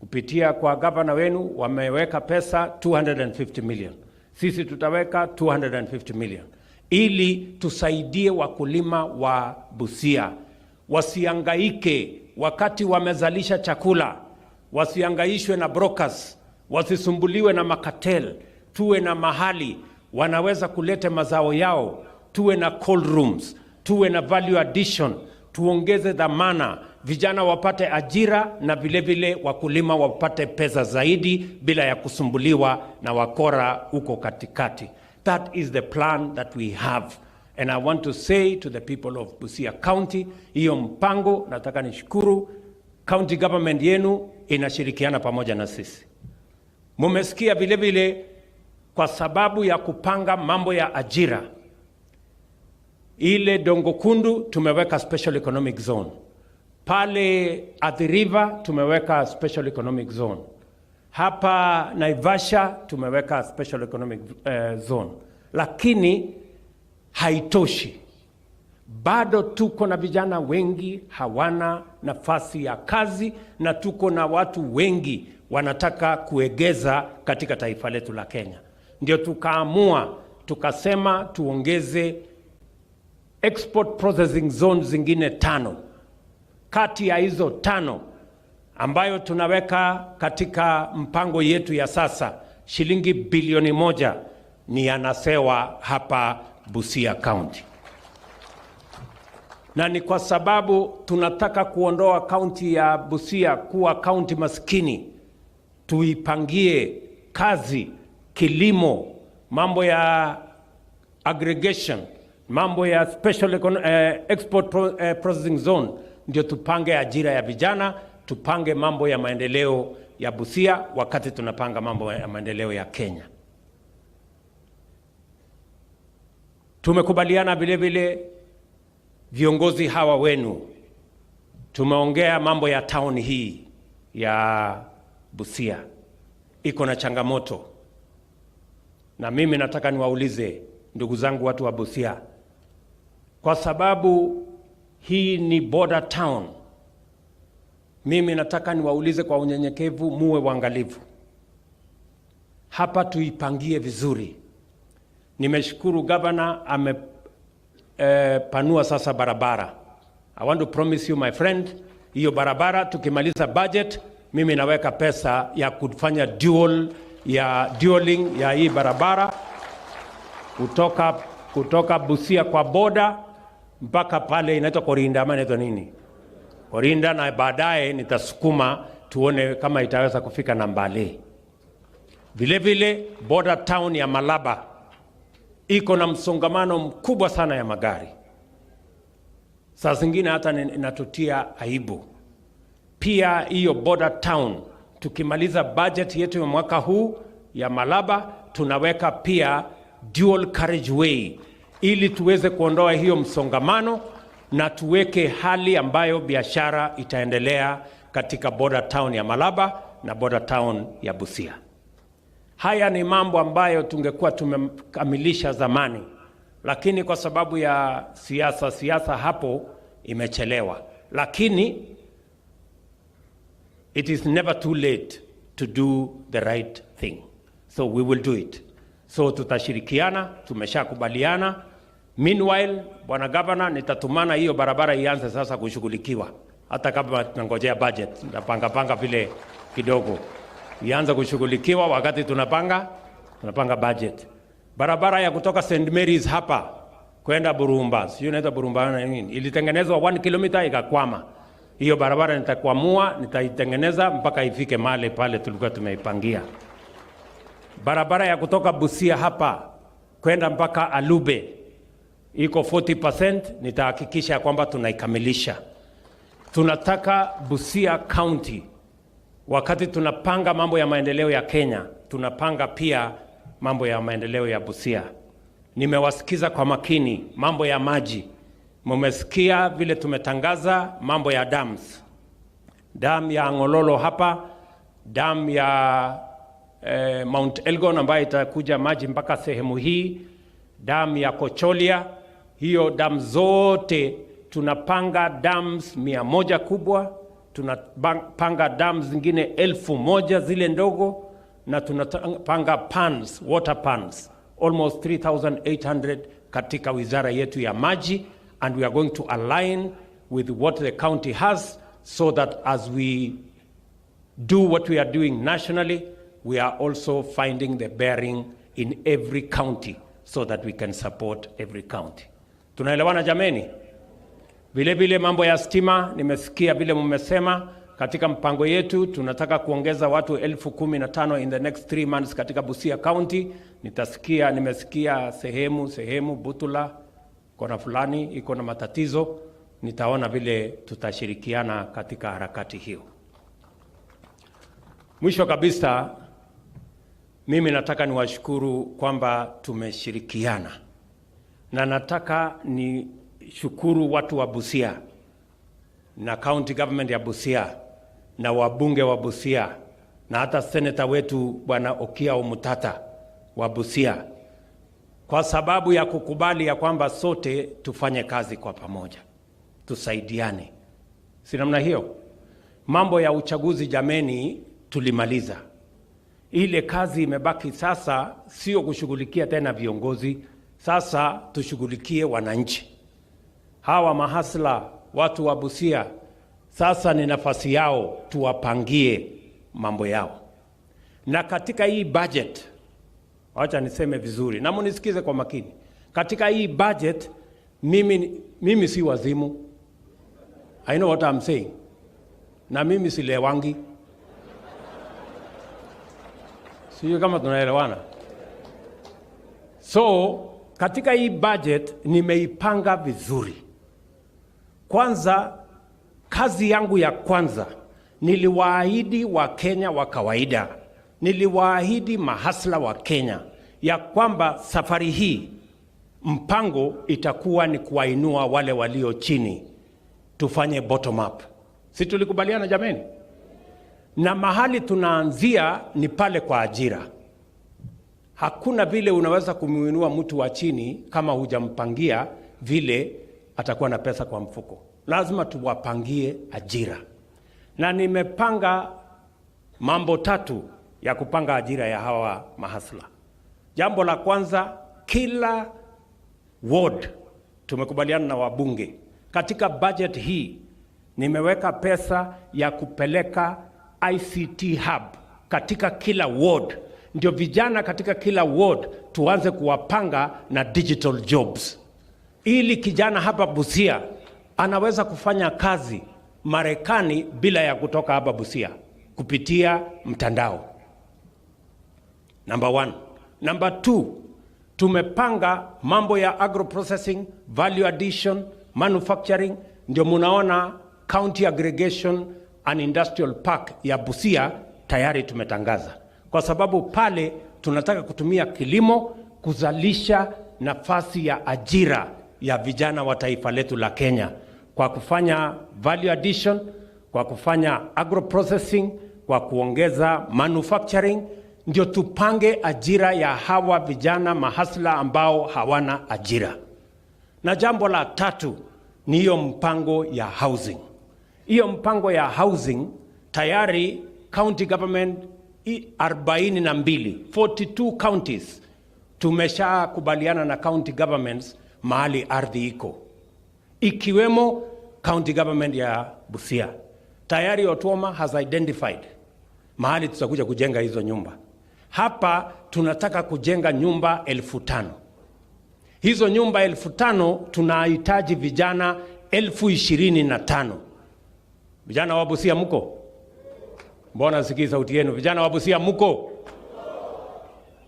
kupitia kwa governor wenu wameweka pesa 250 million. Sisi tutaweka 250 million. Ili tusaidie wakulima wa Busia wasiangaike wakati wamezalisha chakula, wasiangaishwe na brokers, wasisumbuliwe na makatel, tuwe na mahali wanaweza kuleta mazao yao, tuwe na cold rooms, tuwe na value addition, tuongeze dhamana, vijana wapate ajira na vile vile wakulima wapate pesa zaidi bila ya kusumbuliwa na wakora huko katikati. That is the plan that we have. And I want to say to the people of Busia County, hiyo mpango nataka nishukuru county government yenu inashirikiana pamoja na sisi. Mumesikia vile vile kwa sababu ya kupanga mambo ya ajira. Ile Dongo Kundu tumeweka special economic zone. Pale Athi River tumeweka special economic zone. Hapa Naivasha tumeweka special economic zone. Lakini haitoshi. Bado tuko na vijana wengi hawana nafasi ya kazi, na tuko na watu wengi wanataka kuegeza katika taifa letu la Kenya. Ndio tukaamua tukasema tuongeze export processing zones zingine 5. Kati ya hizo 5 ambayo tunaweka katika mpango yetu ya sasa, shilingi bilioni 1 ni yanasewa hapa Busia County. Na ni kwa sababu tunataka kuondoa kaunti ya Busia kuwa kaunti maskini, tuipangie kazi, kilimo, mambo ya aggregation, mambo ya special export processing zone, ndio tupange ajira ya vijana, tupange mambo ya maendeleo ya Busia wakati tunapanga mambo ya maendeleo ya Kenya. Tumekubaliana vile vile viongozi hawa wenu, tumeongea mambo ya town hii ya Busia iko na changamoto, na mimi nataka niwaulize ndugu zangu watu wa Busia, kwa sababu hii ni border town, mimi nataka niwaulize kwa unyenyekevu, muwe waangalifu hapa, tuipangie vizuri. Nimeshukuru governor panua sasa barabara. I want to promise you my friend, hiyo barabara tukimaliza budget, mimi naweka pesa ya kufanya dualing ya hii barabara kutoka Busia kwa border mpaka pale inaitwa Korinda ama inaitwa nini? Korinda, na baadaye nitasukuma tuone kama itaweza kufika na Mbale. Vile vile border town ya Malaba iko na msongamano mkubwa sana ya magari. Saa zingine hata inatutia aibu. Pia hiyo border town, tukimaliza budget yetu ya mwaka huu ya Malaba, tunaweka pia dual carriageway ili tuweze kuondoa hiyo msongamano na tuweke hali ambayo biashara itaendelea katika border town ya Malaba na border town ya Busia. Haya ni mambo ambayo tungekuwa tumekamilisha zamani, lakini kwa sababu ya siasa hapo imechelewa. Lakini it is never too late to do the right thing. So we will do it. So tutashirikiana, tumeshakubaliana. Meanwhile, Bwana Governor, nitatumana hiyo barabara ianze sasa kushughulikiwa. Hata kama tunangojea budget, panga vile kidogo. Ianze kushughulikiwa wakati tunapanga budget. Barabara ya kutoka St. Mary's hapa kwenda Burumba, sio inaitwa Burumba na nini? Ilitengenezwa 1 kilomita ikakwama. Hiyo barabara nitaitengeneza mpaka ifike mahali pale tulikuwa tumeipangia. Barabara ya kutoka Busia hapa kwenda mpaka Alube iko 40%, nitahakikisha kwamba tunaikamilisha. Tunataka Busia County, wakati tunapanga mambo ya maendeleo ya Kenya, tunapanga pia mambo ya maendeleo ya Busia. Nimewasikiza kwa makini mambo ya maji. Mmesikia vile tumetangaza mambo ya dams. Dam ya Ngololo hapa, dam ya Mount Elgon ambayo itakuja maji mpaka sehemu hii, dam ya Kocholia, hiyo dam zote tunapanga dams 100 kubwa, tunapanga dams zingine 1000 zile ndogo, na tunapanga ponds, water ponds, almost 3,800 katika wizara yetu ya maji, and we are going to align with what the county has so that as we do what we are doing nationally, we are also finding the bearing in every county so that we can support every county. Tunaelewana jameni? Vile vile mambo ya stima, nimesikia vile mmesema katika mpango yetu tunataka kuongeza watu 15,000 in the next 3 months katika Busia County. Nimesikia sehemu Butula kona fulani iko na matatizo. Nitaona vile tutashirikiana katika harakati hiyo. Mwisho kabisa, mimi nataka niwashukuru kwamba tumeshirikiana, na nataka ni shukuru watu wa Busia na county government ya Busia na wabunge wa Busia na hata senator wetu Bwana Okia Omutata wa Busia, kwa sababu ya kukubali ya kwamba sote tufanye kazi kwa pamoja, tusaidiane. Si namna hiyo? Mambo ya uchaguzi jameni, tulimaliza. Ile kazi imebaki sasa sio kushughulikia tena viongozi, sasa tushughulikie wananchi. Hawa mahasla watu wa Busia sasa ni nafasi yao tuwapangie mambo yao. Na katika hii budget, wacha niseme vizuri na munisikize kwa makini. Katika hii budget mimi si wazimu. I know what I'm saying. Na mimi si lewangi. Sio kama tunaelewana. So katika hii budget nimeipanga vizuri. Kwanza, kazi yangu ya kwanza, niliwaahidi wa Kenya wa kawaida, niliwaahidi mahasla wa Kenya ya kwamba safari hii mpango itakuwa ni kuwainua wale walio chini, tufanye bottom up. Si tulikubaliana jameni? Na mahali tunaanzia ni pale kwa ajira. Hakuna vile unaweza kumuinua mtu wa chini kama hujampangia vile atakuwa na pesa kwa mfuko. Lazima tuwapangie ajira. Na nimepanga mambo 3 ya kupanga ajira ya hawa mahasla. Jambo la kwanza, kila ward tumekubaliana na wabunge. Katika budget hii nimeweka pesa ya kupeleka ICT hub katika kila ward. Ndio vijana katika kila ward tuanze kuwapanga na digital jobs, ili kijana hapa Busia anaweza kufanya kazi Marekani bila ya kutoka hapa Busia kupitia mtandao. Number 1. Number 2, tumepanga mambo ya agro processing, value addition, manufacturing. Ndio munaona county aggregation and industrial park ya Busia tayari tumetangaza, kwa sababu pale tunataka kutumia kilimo kuzalisha nafasi ya ajira ya vijana wa taifa letu la Kenya, kwa kufanya value addition, kwa kufanya agro processing, kwa kuongeza manufacturing. Ndio tupange ajira ya hawa vijana mahasla ambao hawana ajira. Na jambo la 3 ni hiyo mpango ya housing. Hiyo mpango ya housing tayari county government 42 counties tumesha kubaliana na county governments mahali ardhi iko, ikiwemo county government ya Busia. Tayari Otuoma has identified mahali tutakuja kujenga hizo nyumba. Hapa tunataka kujenga nyumba 5,000. Hizo nyumba 5,000 tunahitaji vijana 25,000. Vijana wa Busia mko? Mbona sikii sauti yenu? Vijana wa Busia mko?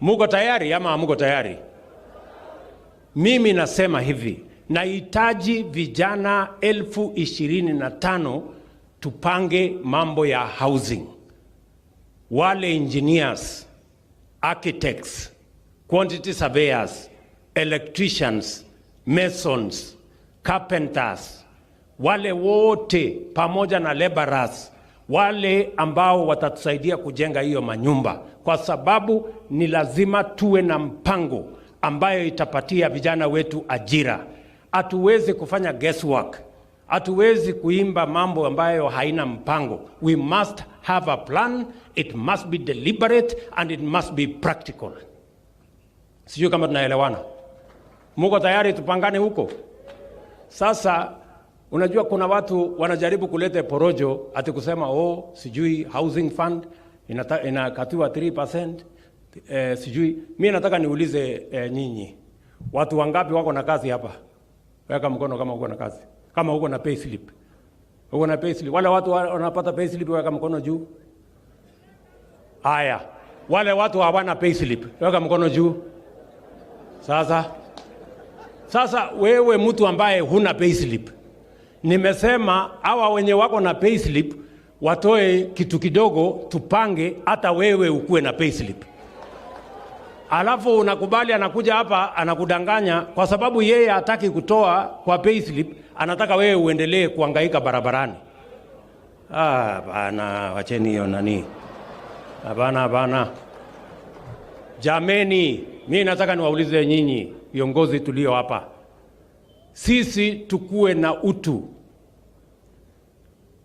Muko tayari ama hamuko tayari? Mimi nasema hivi, nahitaji vijana 25,000 tupange mambo ya housing. Wale engineers, architects, quantity surveyors, electricians, masons, carpenters, wale wote pamoja na laborers, wale ambao watatusaidia kujenga hiyo manyumba, kwa sababu ni lazima tuwe na mpango ambayo itapatia vijana wetu ajira. Hatuwezi kufanya guesswork, hatuwezi kuimba mambo ambayo haina mpango. We must have a plan, it must be deliberate and it must be practical. Sijui kama tunaelewana. Muko tayari tupangane huko? Sasa unajua kuna watu wanajaribu kuleta porojo ati kusema sijui housing fund inakatiwa 3%, sijui. Mimi nataka niulize nyinyi, watu wangapi wako na kazi hapa? Weka mkono kama uko na kazi. Kama uko na pay slip. Uko na pay slip. Wale watu wanapata pay slip weka mkono juu. Haya. Wale watu hawana pay slip weka mkono juu. Sasa wewe mtu ambaye huna pay slip, nimesema hawa wenye wako na pay slip watoe kitu kidogo tupange hata wewe ukue na pay slip. Alafu unakubali anakuja hapa anakudanganya kwa sababu yeye hataki kutoa kwa pay slip, anataka wewe uendelee kuhangaika barabarani. Bana, wacheni hiyo nani. Bana. Jameni, mimi nataka niwaulize nyinyi viongozi tulio hapa. Sisi tukue na utu.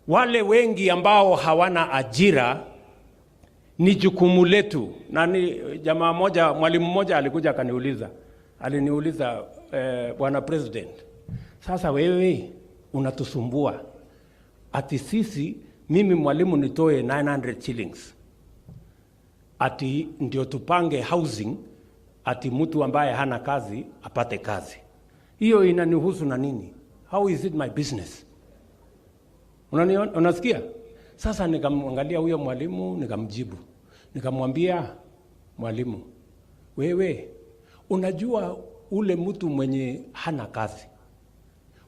Wale wengi ambao hawana ajira ni jukumu letu. Nani jamaa moja, mwalimu mmoja alikuja aliniuliza bwana president, sasa wewe unatusumbua ati sisi, mimi mwalimu nitoe 900 shillings ati ndio tupange housing, ati mtu ambaye hana kazi apate kazi. Hiyo inanihusu na nini? How is it my business? Unasikia? Sasa nikamwangalia huyo mwalimu, nikamjibu. Nikamwambia, mwalimu, wewe unajua ule mtu mwenye hana kazi,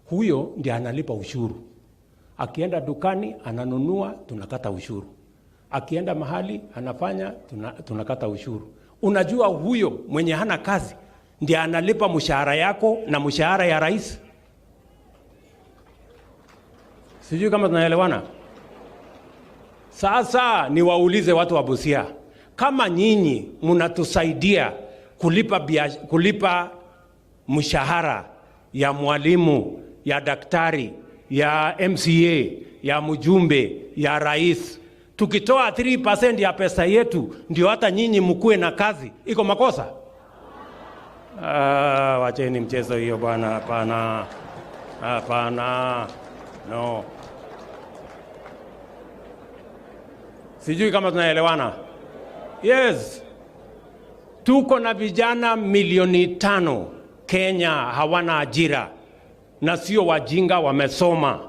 huyo ndiye analipa ushuru. Akienda dukani ananunua, tunakata ushuru. Akienda mahali anafanya, tunakata ushuru. Unajua huyo mwenye hana kazi ndiye analipa mshahara yako na mshahara ya rais. Sijui kama tunaelewana. Sasa niwaulize watu wa Busia, kama nyinyi mnatusaidia kulipa mshahara ya mwalimu, ya daktari, ya MCA, ya mjumbe, ya rais, tukitoa 3% ya pesa yetu ndio hata nyinyi mkue na kazi, iko makosa? Wacheni mchezo hiyo bwana, hapana. No. Sijui kama tunaelewana. Yes. Tuko na vijana 5 milioni Kenya hawana ajira. na sio wajinga, wamesoma.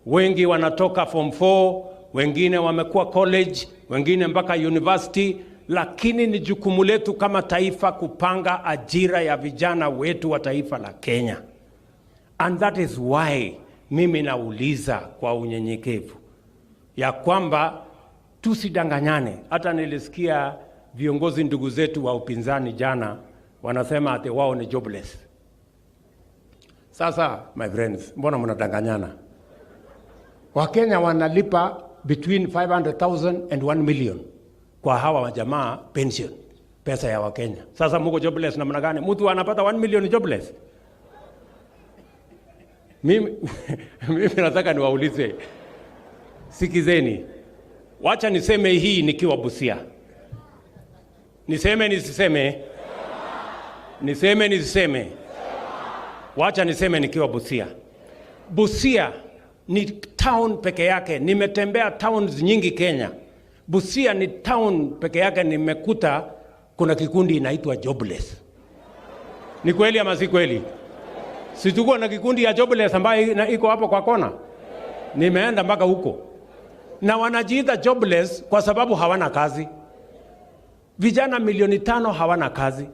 Wengi wanatoka form 4, wengine wamekuwa college, wengine mpaka university, lakini ni jukumu letu kama taifa kupanga ajira ya vijana wetu wa taifa la Kenya. And that is why mimi nauliza kwa unyenyekevu ya kwamba tusidanganyane. Hata nilisikia viongozi ndugu zetu wa upinzani jana wanasema ati wao ni jobless. Sasa my friends, mbona mnadanganyana? Wakenya wanalipa between 500,000 and 1 million kwa hawa jamaa pension, pesa ya Wakenya. Sasa mko jobless namna gani? Mtu anapata 1 million jobless? Mimi nataka niwaulize, sikizeni. Wacha niseme hii nikiwa Busia. Niseme nisiseme? Niseme nisiseme? Wacha niseme nikiwa Busia. Busia ni town peke yake. Nimetembea towns nyingi Kenya. Busia ni town peke yake nimekuta kuna kikundi inaitwa jobless. Ni kweli ama si kweli? Si tuko na kikundi ya jobless ambayo iko hapo kwa kona? Nimeenda mpaka huko. Na wanajiita jobless kwa sababu hawana kazi. Vijana 5,000,000 hawana kazi.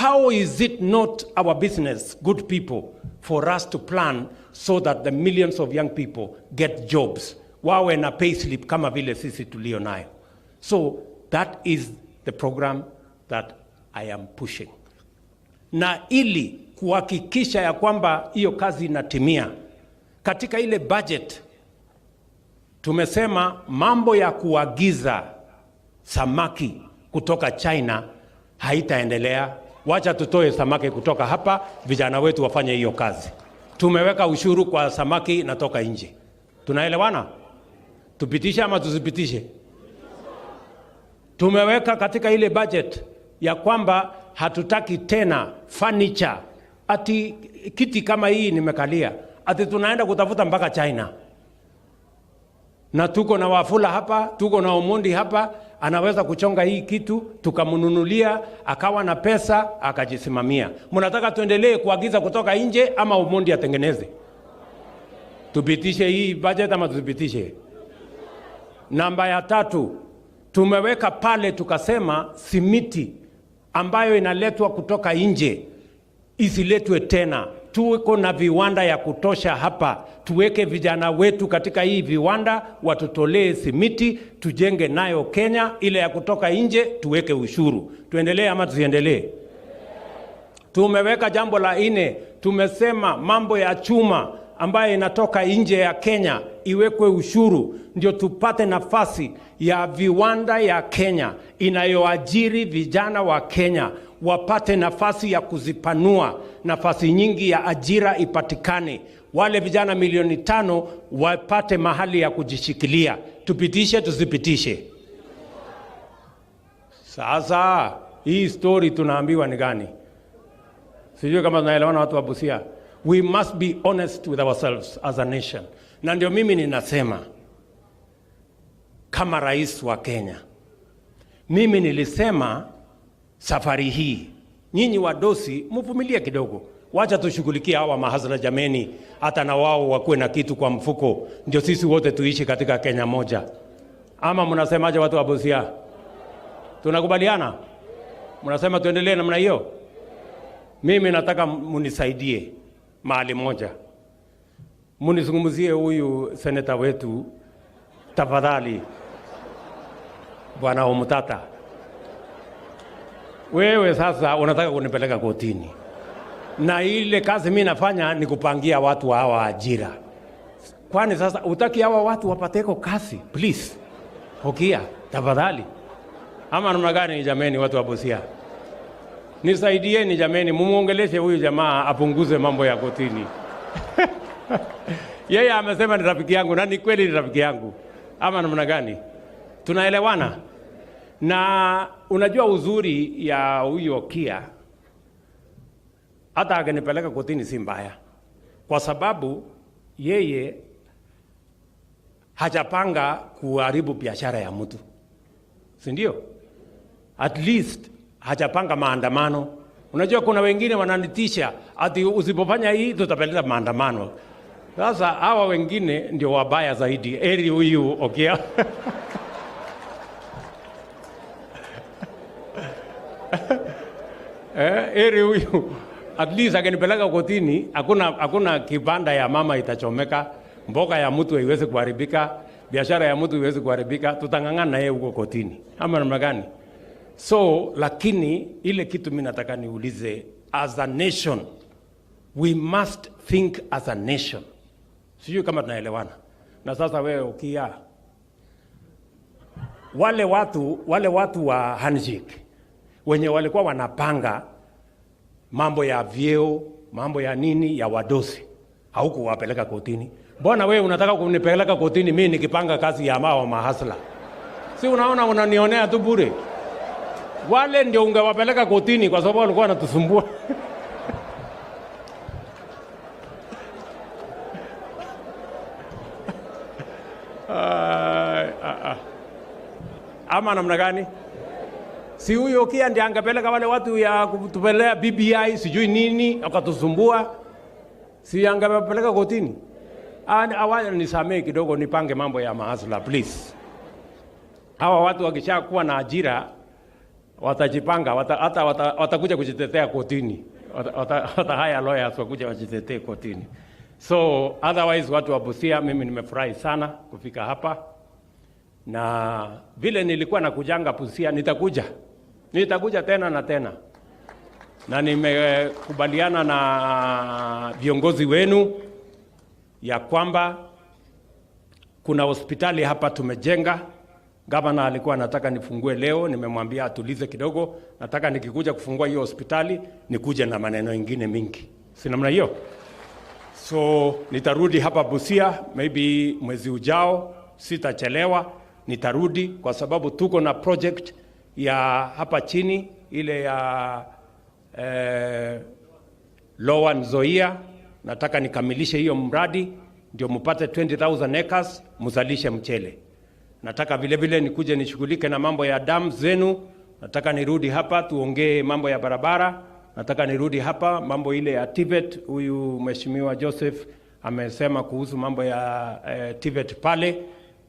How is it not our business, good people, for us to plan so that the millions of young people get jobs? Wawe na payslip kama vile sisi tulio nayo. So that is the program that I am pushing. Na ili kuhakikisha ya kwamba hiyo kazi inatimia, katika ile budget tumesema mambo ya kuagiza samaki kutoka China haitaendelea. Wacha tutoe samaki kutoka hapa, vijana wetu wafanye hiyo kazi. Tumeweka ushuru kwa samaki natoka nje. Tunaelewana? Tupitishe ama tusipitishe? Tumeweka katika ile budget ya kwamba hatutaki tena furniture. Ati kiti kama hii nimekalia, ati tunaenda kutafuta mpaka China. Na tuko na Wafula hapa, tuko na Omondi hapa, anaweza kuchonga hii kitu, tukamnunulia, akawa na pesa, akajisimamia. Mnataka tuendelee kuagiza kutoka nje ama Omondi atengeneze? Tupitishe hii budget ama tusipitishe? Namba ya 3, tumeweka pale tukasema simiti ambayo inaletwa kutoka nje isiletwe tena. Tuko na viwanda ya kutosha hapa. Tuweke vijana wetu katika hii viwanda, watutolee simiti, tujenge nayo Kenya. Ile ya kutoka nje tuweke ushuru. Tuendelee ama tusiendelee? Tumeweka jambo la 4, tumesema mambo ya chuma ambayo inatoka nje ya Kenya iwekwe ushuru, ndio tupate nafasi ya viwanda ya Kenya inayoajiri vijana wa Kenya, wapate nafasi ya kuzipanua, nafasi nyingi ya ajira ipatikane. Wale vijana 5,000,000 wapate mahali ya kujishikilia. Tupitishe tusipitishe? Sasa hii story tunaambiwa ni gani? Sijui kama tunaelewana watu wa Busia. We must be honest with ourselves as a nation. Na ndio mimi ninasema kama rais wa Kenya, mimi nilisema safari hii nyinyi wadosi mvumilie kidogo. Wacha tushughulikie hawa mahasla jameni, hata na wao wakuwe na kitu kwa mfuko, ndio sisi wote tuishi katika Kenya moja. Ama mnasemaje watu wa Busia? Tunakubaliana? Mnasema tuendelee namna hiyo? Mimi nataka munisaidie mahali moja. Munizungumzie huyu seneta wetu tafadhali, Bwana Omutata. Wewe sasa unataka kunipeleka kotini. Na ile kazi mimi nafanya ni kupangia watu hawa ajira. Kwani sasa utaki hawa watu wapateko kazi? Please. Hokia, tafadhali. Ama namna gani jameni watu wa Busia? Nisaidieni jameni, mumuongeleshe huyu jamaa apunguze mambo ya kotini. Yeye amesema ni rafiki yangu, na ni kweli ni rafiki yangu. Ama namna gani? Tunaelewana? Na unajua uzuri ya huyo Kia, hata akinipeleka kotini si mbaya, kwa sababu yeye hajapanga kuharibu biashara ya mtu, si ndio? At least hajapanga maandamano, Unajua kuna wengine wananitisha ati usipofanya hii tutapeleka maandamano. Sasa hawa wengine ndio wabaya zaidi. Eri huyu okay. Eri huyu at least akinipeleka kotini, hakuna kibanda ya mama itachomeka, mboga ya mtu haiwezi kuharibika, biashara ya mtu haiwezi kuharibika, tutang'ang'ana na yeye huko kotini. Ama namna gani? So lakini ile kitu mimi nataka niulize, as a nation we must think as a nation. Sijui kama tunaelewana. Na sasa wewe ukia wale watu wa handshake wenye walikuwa wanapanga mambo ya vyeo, mambo ya nini ya wadosi, haukuwapeleka kotini. Mbona wewe unataka kunipeleka kotini mimi nikipanga kazi ya mao mahasla? Si unaona unanionea tu bure. Wale ndio ungewapeleka kotini kwa sababu walikuwa wanatusumbua. Ama namna gani? Si huyo kia ndiye angepeleka wale watu ya kutupelea BBI sijui nini akatusumbua, si angepeleka kotini? Awali nisamee kidogo nipange mambo ya mahasla please. Hawa watu wakishakuwa na ajira watajipanga, watakuja kujitetea kotini, haya lawyers wakuja wajitetee kotini. So otherwise watu wa Busia, mimi nimefurahi sana kufika hapa, na vile nilikuwa nakujanga Busia nitakuja tena na tena, na nimekubaliana na viongozi wenu ya kwamba kuna hospitali hapa tumejenga. Gavana alikuwa anataka nifungue leo, nimemwambia atulize kidogo, nataka nikikuja kufungua hiyo hospitali nikuje na maneno mengine mingi, si namna hiyo? So nitarudi hapa Busia maybe mwezi ujao, sitachelewa, nitarudi kwa sababu tuko na project ya hapa chini ile ya Lower Nzoia. Nataka nikamilishe hiyo mradi ndio mpate 20,000 acres muzalishe mchele. Nataka vile vile nikuje nishughulike na mambo ya dam zenu. Nataka nirudi hapa tuongee mambo ya barabara. Nataka nirudi hapa mambo ile ya Tibet. Huyu Mheshimiwa Joseph amesema kuhusu mambo ya Tibet pale.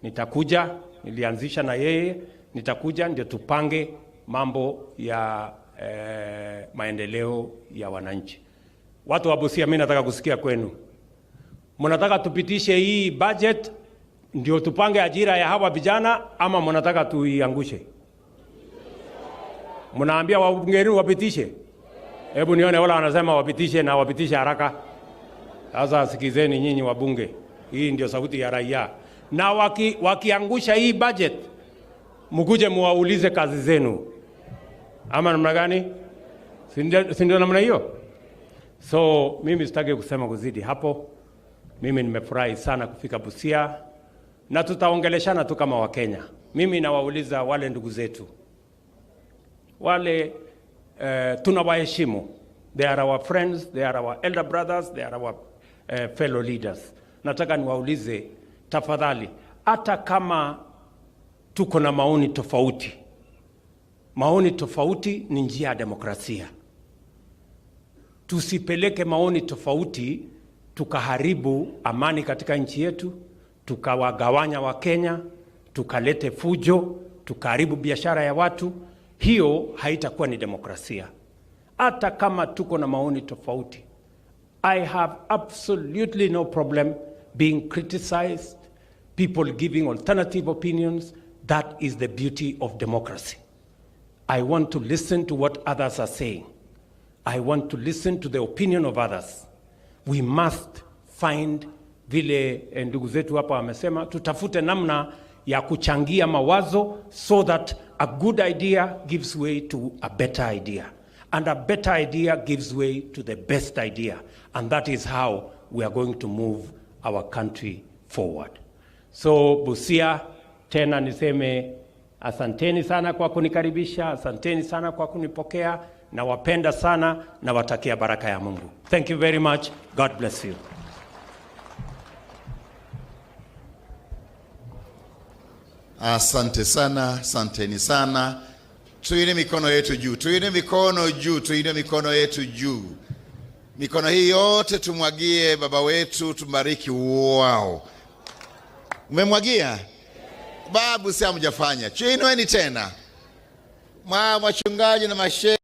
Nitakuja, nilianzisha na yeye. Nitakuja ndio tupange mambo ya maendeleo ya wananchi. Watu wa Busia, mimi nataka kusikia kwenu. Mnataka tupitishe hii budget ndio tupange ajira ya hawa vijana ama mnataka tuiangushe? Mnaambia wabungeni wapitishe? Hebu nione wala wanasema wapitishe na wapitishe haraka. Sasa sikizeni nyinyi wabunge. Hii ndio sauti ya raia. Na wakiangusha hii budget, mkuje muwaulize kazi zenu. Ama namna gani? Si ndio namna hiyo? So mimi sitaki kusema kuzidi hapo. Mimi nimefurahi sana kufika Busia na tutaongeleshana tu kama Wakenya. Mimi nawauliza wale ndugu zetu. Wale tunawaheshimu. They are our friends, they are our elder brothers, they are our fellow leaders. Nataka niwaulize tafadhali, hata kama tuko na maoni tofauti. Maoni tofauti ni njia ya demokrasia. Tusipeleke maoni tofauti tukaharibu amani katika nchi yetu, tukawagawanya wa Kenya, tukalete fujo, tukaharibu biashara ya watu. Hiyo haitakuwa ni demokrasia. Hata kama tuko na maoni tofauti, I have absolutely no problem being criticized, people giving alternative opinions. That is the beauty of democracy. I want to listen to what others are saying. I want to listen to the opinion of others. We must find, vile ndugu zetu hapa wamesema, tutafute namna ya kuchangia mawazo so that a good idea gives way to a better idea. And a better idea gives way to the best idea. And that is how we are going to move our country forward. So Busia, tena niseme asanteni sana kwa kunikaribisha, asanteni sana kwa kunipokea, na wapenda sana na watakia baraka ya Mungu. Thank you very much. God bless you. Asante sana, asanteni sana. Tuine mikono yetu juu, tuine mikono juu, tuine mikono yetu juu. Mikono hii yote tumwagie baba wetu, tubariki wao. Umemwagia? Babu, si hamjafanya. Tuinueni tena. Wachungaji na mashehe